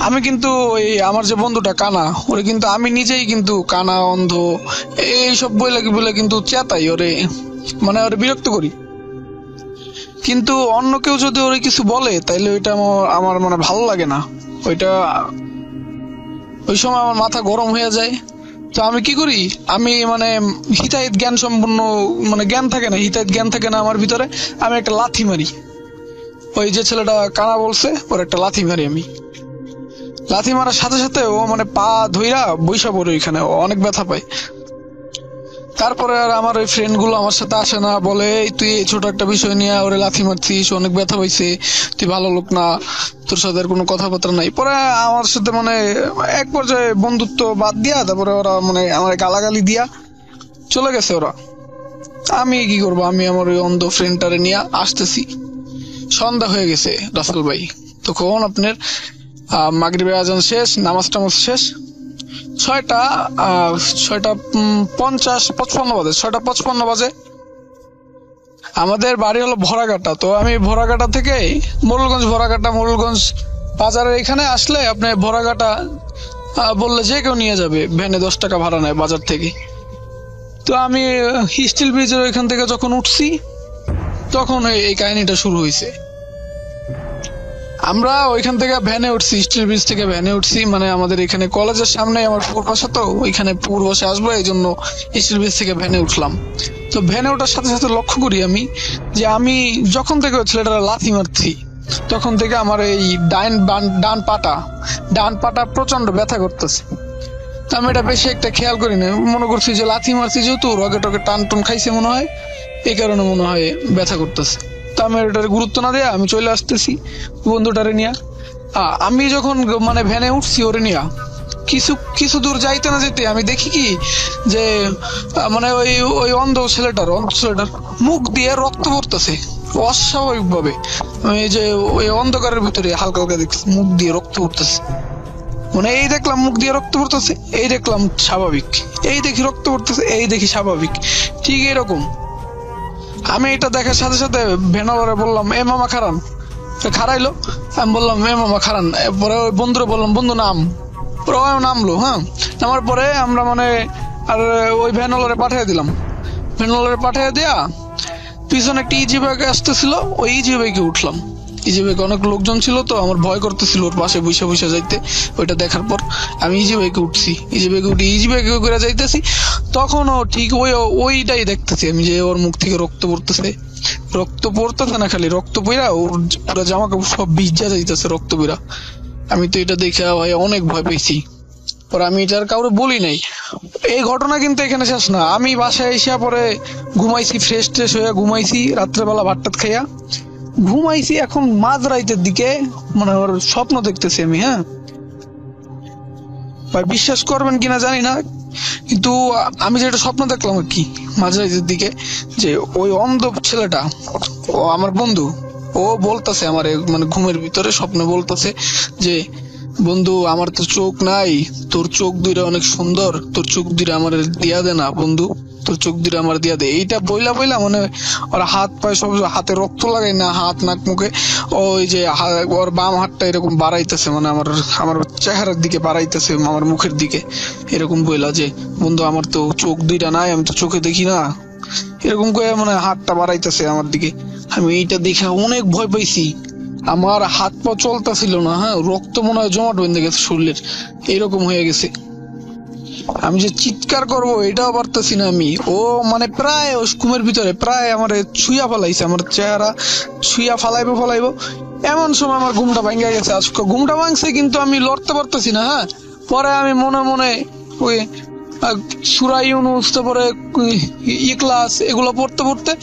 আমি কিন্তু ওই আমার যে বন্ধুটা কানা, ওরে কিন্তু আমি নিজেই কিন্তু কানা অন্ধ এইসব বলে কিন্তু চেতাই ওরে, মানে ওরে বিরক্ত করি। কিন্তু অন্য কেউ যদি ওরে কিছু বলে তাইলে ওইটা আমার মানে ভালো লাগে না, ওইটা ওই সময় আমার মাথা গরম হয়ে যায়। তো আমি কি করি, আমি মানে হিতাহিত জ্ঞান সম্পূর্ণ, মানে জ্ঞান থাকে না, হিতাহিত জ্ঞান থাকে না আমার ভিতরে, আমি একটা লাথি মারি। ওই যে ছেলেটা কানা বলছে ওর একটা লাথি মারি আমি। লাথি মারার সাথে সাথে ও মানে পা ধইরা বৈশা পড়ে, ওইখানে অনেক ব্যথা পায়। তারপরে আর আমার ওই ফ্রেন্ড গুলো আমার সাথে আসে না, বলে তুই এই ছোট একটা বিষয় নিয়ে ওরে লাথি মারছিস, অনেক ব্যথা পাইছে, তুই ভালো লোক না, তোর সাথে আর কোনো কথাবার্তা নাই। পরে আমার সাথে মানে এক পর্যায়ে বন্ধুত্ব বাদ দিয়া তারপরে ওরা মানে আমার গালাগালি দিয়া চলে গেছে ওরা। আমি কি করবো, আমি আমার ওই অন্ধ ফ্রেন্ডটারে নিয়ে আসতেছি। সন্ধ্যা হয়ে গেছে রাসেল ভাই, তখন আপনার মাগরিবের আজান শেষ, নামাজ টামাজ শেষ, 6:55 বাজে, 6:55 বাজে। আমাদের বাড়ি হলো ভরাঘাটা, তো আমি ভরাঘাটা থেকে মোরুলগঞ্জ বাজারের এখানে আসলে আপনি ভরাঘাটা বললে যে কেউ নিয়ে যাবে, ভ্যানে 10 টাকা ভাড়া নেয় বাজার থেকে। তো আমি স্টিল ব্রিজের ওইখান থেকে যখন উঠছি তখন এই কাহিনীটা শুরু হয়েছে। আমরা ওইখান থেকে ভ্যানে উঠছি, স্টিল ব্রিজ থেকে ভ্যানে উঠছি, মানে আমাদের এখানে কলেজের সামনে আমার পুকুর বাসা, তো ওইখানে পুকুর বাসে আসবো এই জন্য স্টিল ব্রিজ থেকে ভ্যানে উঠলাম। তো ভ্যানে ওঠার সাথে সাথে লক্ষ্য করি আমি যে আমি যখন থেকে ওই ছেলেটার লাথি মারছি তখন থেকে আমার এই ডান পাটা প্রচন্ড ব্যথা করতেছে। তো আমি এটা বেশি একটা খেয়াল করি না, মনে করছি যে লাথি মারছি যেহেতু রগে টগে টান খাইছে মনে হয়, এই কারণে মনে হয় ব্যথা করতেছে। তো আমি এটার গুরুত্ব না দিয়ে আমি চলে আসতেছি বন্ধুটারে নিয়ে। আমি যখন মানে ভ্যানে উঠছি ওরে নিয়ে কিছু দূর যাইতে না যেতে আমি দেখি কি যে মানে ওই অন্ধ ছেলেটার মুখ দিয়ে রক্ত পড়তেছে অস্বাভাবিক ভাবে। এই যে ওই অন্ধকারের ভিতরে হালকা হালকা দেখছি মুখ দিয়ে রক্ত পড়তেছে, মানে এই দেখলাম মুখ দিয়ে রক্ত পড়তেছে, এই দেখলাম স্বাভাবিক, এই দেখি রক্ত পড়তেছে, এই দেখি স্বাভাবিক, ঠিক এরকম। আমি এটা দেখার সাথে সাথে ভ্যানওয়ালারে বললাম, এ মামা খারান। খারাইলো, আমি বললাম এ মামা খারান। পরে ওই বন্ধুরে বললাম, বন্ধু নাম। পরে ও নামলো। হ্যাঁ, নামার পরে আমরা মানে আর ওই ভ্যানওয়ালারে পাঠিয়ে দিলাম। ভ্যানওয়ালারে পাঠিয়ে দেয়া পিছনে একটা ইজি বাইক আসতেছিল, ওই ইজি বাইকে উঠলাম। ইজি বাইকে অনেক লোকজন ছিল, তো আমার ভয় করতেছিল ওর পাশে বসে যাইতে। ওইটা দেখার পর আমি ইজি বাইকে উঠছি, ইজি বাইকে করে যাইতেছি, তখন ও ঠিক ওইটাই দেখতেছি আমি যে ওর মুখ থেকে রক্ত পড়তেছে না, খালি রক্ত পইরা ওর পুরো জামা কাপড় সব ভিজা যাইতেছে রক্ত পইরা। আমি তো এটা দেখে ভাই অনেক ভয় পেয়েছি। পরে আমি এটার কাউরে বলি নাই। এই ঘটনা কিন্তু এখানে শেষ না, আমি বাসায় এসে পরে ঘুমাইছি, ফ্রেশ হয়ে ঘুমাইছি, রাত্রেবেলা ভাতটাত খাইয়া ঘুমাইছি। এখন মাঝ রাইতের দিকে মানে ওর স্বপ্ন দেখতেছি আমি। হ্যাঁ ভাই, বিশ্বাস করবেন কিনা জানি না, কিন্তু আমি যেটা স্বপ্ন দেখলাম আর কি মাঝ রাইতের দিকে, যে ওই অন্ধ ছেলেটা, ও আমার বন্ধু, ও বলতেছে আমার মানে ঘুমের ভিতরে স্বপ্নে বলতেছে যে বন্ধু আমার তো চোখ নাই, তোর চোখ দুইটা অনেক সুন্দর, তোর চোখ দুইটা আমার দিয়া দে না বন্ধু, তোর চোখ দুইটা আমার দিয়া দে। এইটা বইলা মানে ওর হাত পায়ে সব, হাতে রক্ত লাগাই না, হাত নাক মুখে ওই যে ওর বাম হাতটা এরকম বাড়াইতেছে, মানে আমার চেহারার দিকে বাড়াইতেছে, আমার মুখের দিকে, এরকম বইলা যে বন্ধু আমার তো চোখ দুইটা নাই, আমি তো চোখে দেখি না, এরকম করে মানে হাতটা বাড়াইতেছে আমার দিকে। আমি এইটা দেখে অনেক ভয় পাইছি, আমার হাত পা চলতেছিল না। হ্যাঁ, রক্ত মনে হয় জমাট বেঁধে গেছে শরীরের, এইরকম হয়ে গেছে। আমি যে চিৎকার করবো এটাও পারতেছি না আমি। ও মানে প্রায় ঘুমের ভিতরে প্রায় আমার ছুঁয়া ফালাইছে, আমার চেহারা ছুঁয়া ফালাইবো, এমন সময় আমার ঘুমটা ভাঙ্গা গেছে। আজকে ঘুমটা ভাঙছে কিন্তু আমি লড়তে পারতেছি না। হ্যাঁ, পরে আমি মনে ওই সূরা ইউনূস, তারপরে ইখলাস এগুলো পড়তে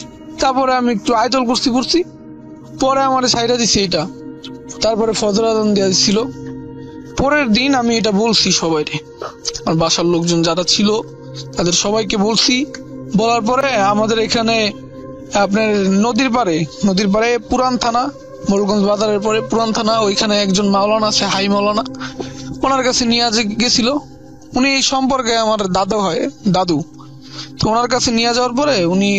তারপরে আমি একটু আয়াতুল কুরসি পড়ছি, পরে আমার সাইডা দিছে এটা, তারপরে ফজর আযান দেয়া ছিল। পরের দিন আমি এটা বলছি সবাইকে, আমার বাসার লোকজন যারা ছিল তাদের সবাইকে বলছি। বলার পরে আমাদের এখানে আপনার নদীর পাড়ে পুরান থানা, মোরগঞ্জ বাজারের পরে পুরান থানা, ওইখানে একজন মাওলানা আছে, হাই মাওলানা, ওনার কাছে নিয়ে গেছিল। উনি এই সম্পর্কে আমার দাদু। তো ওনার কাছে নিয়ে যাওয়ার পরে উনি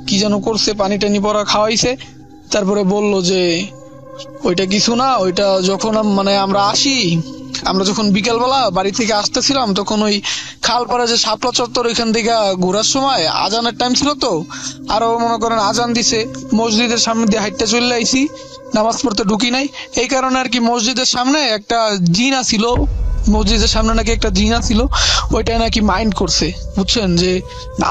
কি যেন করছে, পানি টানি পরা খাওয়াইছে। তারপরে বলল যে ওইটা কিছু না, ওইটা যখন আমরা যখন বিকেলবেলা বাড়ি থেকে আসতেছিলাম, তখন ওই খালপাড়া যে শাপলা চত্বর, ওইখান থেকে ঘোরার সময় আজানের টাইম ছিল, তো আরো মনে করেন আজান দিছে, মসজিদের সামনে দিয়ে হাইটটা চলে আইছি, নামাজ পড়তে ঢুকি নাই। এই কারণে আর কি মসজিদের সামনে একটা জিনা ছিল, ওইটাই নাকি মাইন্ড করছে, বুঝছেন, যে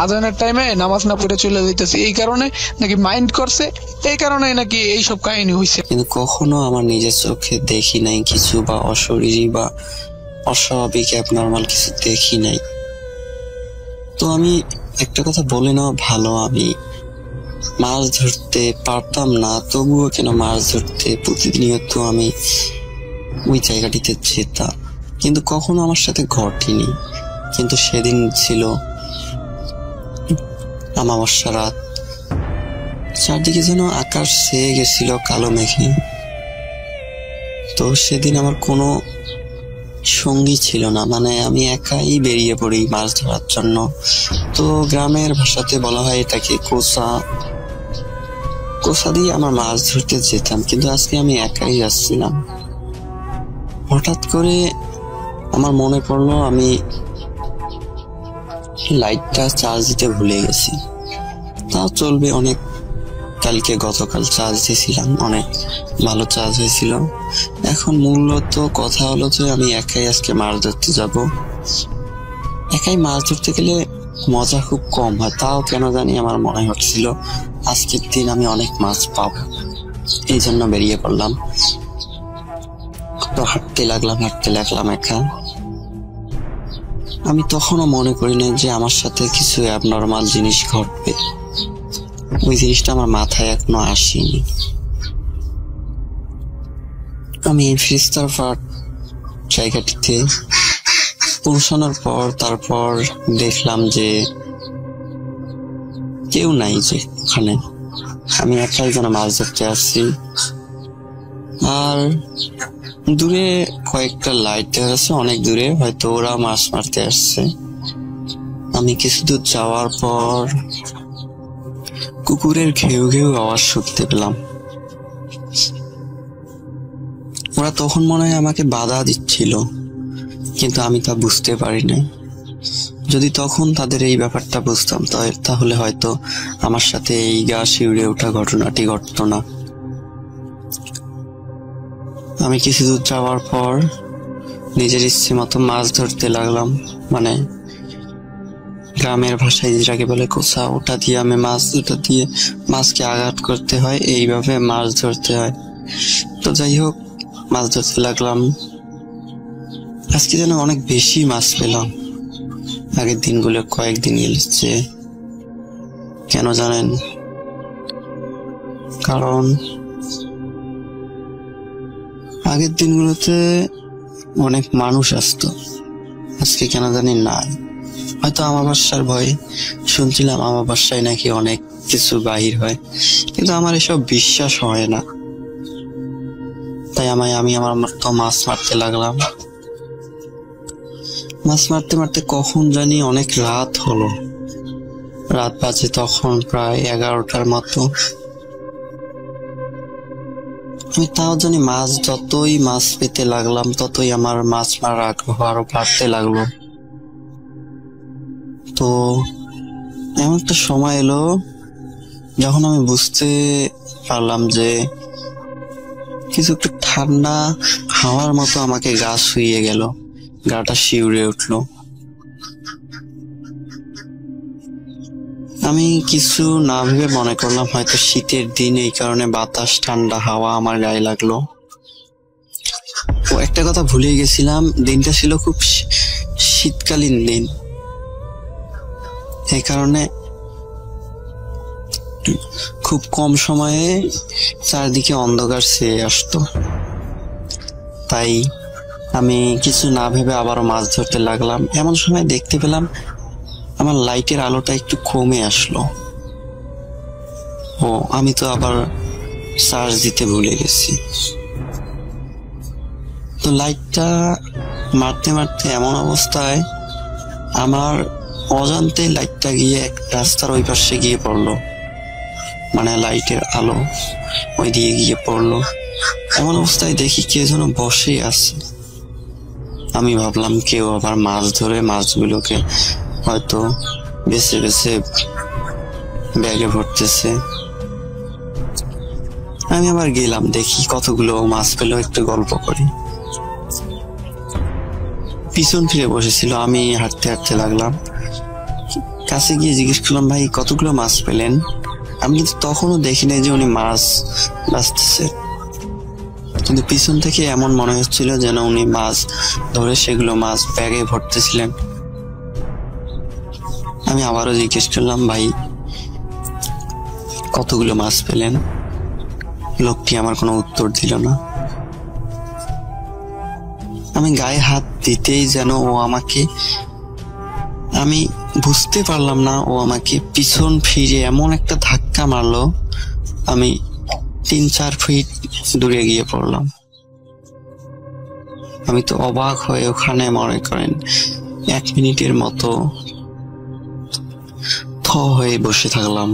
আজানের টাইমে নামাজ না পড়ে চলে যাইতেছে, এই কারণে নাকি মাইন্ড করছে, এই কারণে নাকি এইসব কাহিনী হয়েছে। কিন্তু কখনো আমার নিজের চোখে দেখি নাই কিছু, বা অশরীরী বা অস্বাভাবিক অ্যাবনর্মাল কিছু দেখি নাই। তো আমি একটা কথা বলে নেওয়া ভালো, আমি মাছ ধরতে পারতাম না, তবুও কেন মাছ ধরতে প্রতিনিয়ত আমি ওই জায়গাটিতে যেতাম, কিন্তু কখনো আমার সাথে ঘটেনি। কিন্তু সেদিন ছিল অমাবস্যা রাত, চারদিকে যেন আকাশ ছেয়ে গেছিল কালো মেঘে। তো সেদিন আমার কোনো সঙ্গী ছিল না, মানে আমি একাই বেরিয়ে পড়ি মাছ ধরার জন্য। তো গ্রামের ভাষাতে বলা হয় এটাকে কোসা দিয়ে আমার মাছ ধরতে যেতাম, কিন্তু আজকে আমি একাই যাচ্ছিলাম। হঠাৎ করে আমার মনে পড়লো আমি লাইটটা চার্জ দিতে ভুলে গেছি। তাও চলবে, অনেক গতকাল চার্জ দিয়েছিলাম, অনেক ভালো চার্জ হয়েছিল। এখন মূলত কথা হলো যে আমি একাই আজকে মাছ ধরতে যাব। একাই মাছ ধরতে গেলে মজা খুব কম হয়, তাও কেন জানি আমার মনে হচ্ছিল আজকের দিন আমি অনেক মাছ পাবো, এই জন্য বেরিয়ে পড়লাম। তো হাঁটতে লাগলাম একা। আমি তখনও মনে করি না যে আমার সাথে কিছু অ্যাবনর্মাল জিনিস ঘটবে, ওই জিনিসটা আমার মাথায় এখনো আসেনি। আমি ফিস্তারপাট জায়গাটিতে পৌঁছানোর পর তারপর দেখলাম যে কেউ নাই, যে ওখানে আমি একাই যেন মাছ ধরতে আসছি। আর দূরে কয়েকটা লাইট দেখা যাচ্ছে, অনেক দূরে, হয়তো ওরা মাছ মারতে আসছে। আমি কিছু দূর যাওয়ার পর কুকুরের ঘেউ ঘেউ আওয়াজ শুনতে পেলাম। ওরা তখন মনে হয় আমাকে বাধা দিচ্ছিল, কিন্তু আমি তা বুঝতে পারি না। যদি তখন তাদের এই ব্যাপারটা বুঝতাম তাহলে হয়তো আমার সাথে এই গা শিউরে ওঠা ঘটনাটি ঘটতো না। আমি কিছু দূর যাওয়ার পর নিজের ইচ্ছে মতো মাছ ধরতে লাগলাম, মানে গ্রামের ভাষায় যেটাকে বলে কোসা, ওটা দিয়ে আমি ওটা দিয়ে মাছকে আঘাত করতে হয়, এইভাবে মাছ ধরতে হয়। তো যাই হোক, মাছ ধরতে লাগলাম। আজকে যেন অনেক বেশি মাছ পেলাম আগের দিনগুলো কয়েকদিন গেছে। কেন জানেন? কারণ আগের দিনগুলোতে অনেক মানুষ আসতো, আজকে কেন জানি নাই। হয়তো আমাবস্যার ভয়, শুনছিলাম আমাবস্যায় নাকি অনেক কিছু বাহির হয়, কিন্তু আমার এসব বিশ্বাস হয় না। তাই আমি আমার মতো মাছ মারতে লাগলাম। মাছ মারতে মারতে কখন জানি অনেক রাত হলো, রাত বাজে তখন প্রায় 11টার মতো। আমি তাও জানি যতই মাছ পেতে লাগলাম ততই আমার মাছ মারার আগ্রহ আরো বাড়তে লাগলো। তো এমন একটা সময় এলো যখন আমি বুঝতে পারলাম যে কিছু একটু ঠান্ডা হাওয়ার মতো আমাকে গা ছুঁয়ে গেল, গাটা শিউরে উঠলো। আমি কিছু না ভেবে মনে করলাম হয়তো শীতের দিন, এই কারণে বাতাস ঠান্ডা হাওয়া আমার গায়ে লাগলো। ও একটা কথা ভুলে গেছিলাম, দিনটা ছিল খুব শীতকালীন দিন, এই কারণে খুব কম সময়ে চারদিকে অন্ধকার ছেয়ে আসতো। তাই আমি কিছু না ভেবে আবারও মাছ ধরতে লাগলাম। এমন সময় দেখতে পেলাম আমার লাইটের আলোটা একটু কমে আসলো। ও আমি তো আবার চার্জ দিতে ভুলে গেছি। তো লাইটটা মারতে মারতে এমন অবস্থায় আমার অজান্তে লাইটটা গিয়ে এক রাস্তার ওই পাশে গিয়ে পড়লো, মানে লাইটের আলো ওই দিয়ে গিয়ে পড়লো। এমন অবস্থায় দেখি কে যেন বসে আছে। আমি ভাবলাম কেউ আবার মাছ ধরে মাছগুলোকে হয়তো বেছে বেছে ব্যাগে ভরতেছে। আমি আবার গেলাম, দেখি কতগুলো মাছ পেলো, একটু গল্প করি। পিছন ফিরে বসেছিল, আমি হাঁটতে হাঁটতে লাগলাম। কাছে গিয়ে জিজ্ঞেস করলাম, ভাই কতগুলো মাছ পেলেন? আমি কিন্তু তখনও দেখি নাই যে উনি মাছ বাঁচতেছে, কিন্তু পিছন থেকে এমন মনে হচ্ছিল যেন উনি মাছ ধরে সেগুলো মাছ ব্যাগে ভরতেছিলেন। আমি আবারও জিজ্ঞেস করলাম, ভাই কতগুলো মাছ পেলেন? লোকটি আমার কোনো উত্তর দিল না। আমি গায়ে হাত দিতেই যেন ও আমাকে, আমি বুঝতে পারলাম না, ও আমাকে পিছন ফিরে এমন একটা ধাক্কা মারলো, আমি 3-4 ফিট দূরে গিয়ে পড়লাম। আমি তো অবাক হয়ে ওখানে মনে করেন 1 মিনিটের মতো থ হয়ে বসে থাকলাম।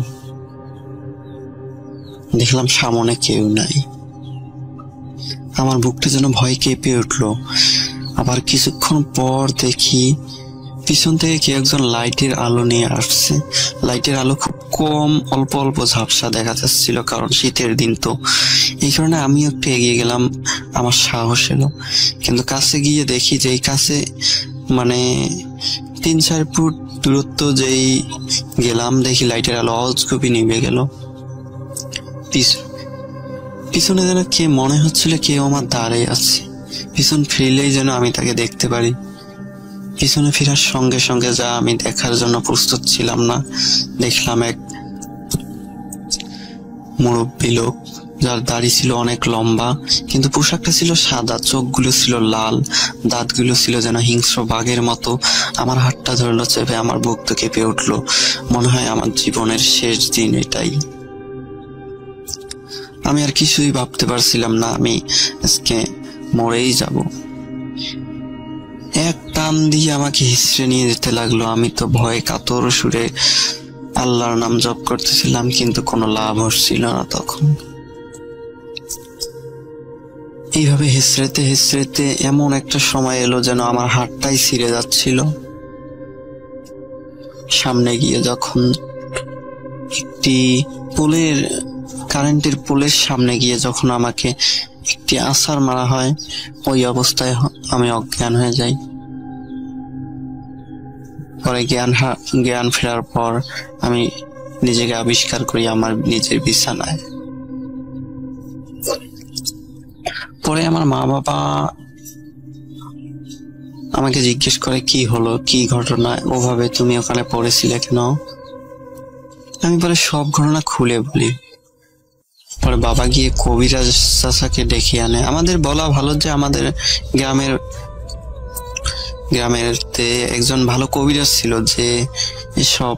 দেখলাম সামনে কেউ নাই। আমার বুকটা যেন ভয় কেঁপে উঠলো। আবার কিছুক্ষণ পর দেখি পিছন থেকে কেউ একজন লাইটের আলো নিয়ে আসছে। লাইটের আলো খুব কম, অল্প অল্প ঝাপসা দেখা যাচ্ছিল, কারণ শীতের দিন তো। এই কারণে আমি একটু এগিয়ে গেলাম, আমার সাহস এলো। কিন্তু কাছে গিয়ে দেখি যে কাছে মানে 3-4 ফুট দূরত্ব যেই গেলাম, দেখি লাইটের আলো অজগবি নিভে গেল। পিছনে যেন কে, মনে হচ্ছিল কেউ আমার দাঁড়িয়ে আছে। পিছন ফিরলেই যেন আমি তাকে দেখতে পারি। পিছনে ফেরার সঙ্গে সঙ্গে যা আমি দেখার জন্য প্রস্তুত ছিলাম না, দেখলাম এক মুরব্বী লোক, যার দাড়ি ছিল অনেক লম্বা, কিন্তু পোশাকটা ছিল সাদা, চোখগুলো ছিল লাল, দাঁতগুলো ছিল যেন হিংস্র বাঘের মতো। আমার হাতটা ধরলো চেপে, আমার বুক তো কেঁপে উঠলো। মনে হয় আমার জীবনের শেষ দিন এটাই। আমি আর কিছুই ভাবতে পারছিলাম না, আমি আজকে মরেই যাব। এক টান দিয়ে আমাকে হিসড়ে নিয়ে যেতে লাগলো। আমি তো ভয়ে কাতর সুরে আল্লাহর নাম জপ করতেছিলাম, কিন্তু কোনো লাভ হচ্ছিল না তখন। এইভাবে হেসড়েতে হেসড়েতে এমন একটা সময় এলো যেন আমার হাতটাই ছিঁড়ে যাচ্ছিল। সামনে গিয়ে যখন একটি পোলের, কারেন্টের পোলের সামনে গিয়ে যখন আমাকে একটি আছাড় মারা হয়, ওই অবস্থায় আমি অজ্ঞান হয়ে যাই। পরে জ্ঞান ফেরার পর আমি নিজেকে আবিষ্কার করি আমার নিজের বিছানায়। পরে আমার মা বাবা আমাকে জিজ্ঞেস করে, কি হলো, কি ঘটনা, ওভাবে তুমি ওখানে পড়েছিলে কেন? আমি পরে সব ঘটনা খুলে বলি। পরে বাবা গিয়ে কবিরাজ চাচাকে ডেকে আনে। আমাদের বলা ভালো যে আমাদের গ্রামের একজন ভালো কবিরাজ ছিল, যে এসব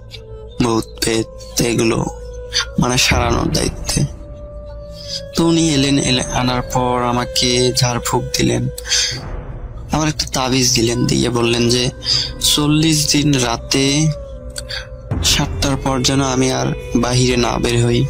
ভূত পেত এগুলো মানে সারানোর দায়িত্বে। তো উনি এলেন, আনার পর আমাকে ঝাড়ফুঁক দিলেন, আমার একটা তাবিজ দিলেন, দিয়ে বললেন যে 40 দিন রাতে 7টার পর যেন আমি আর বাহিরে না বের হই।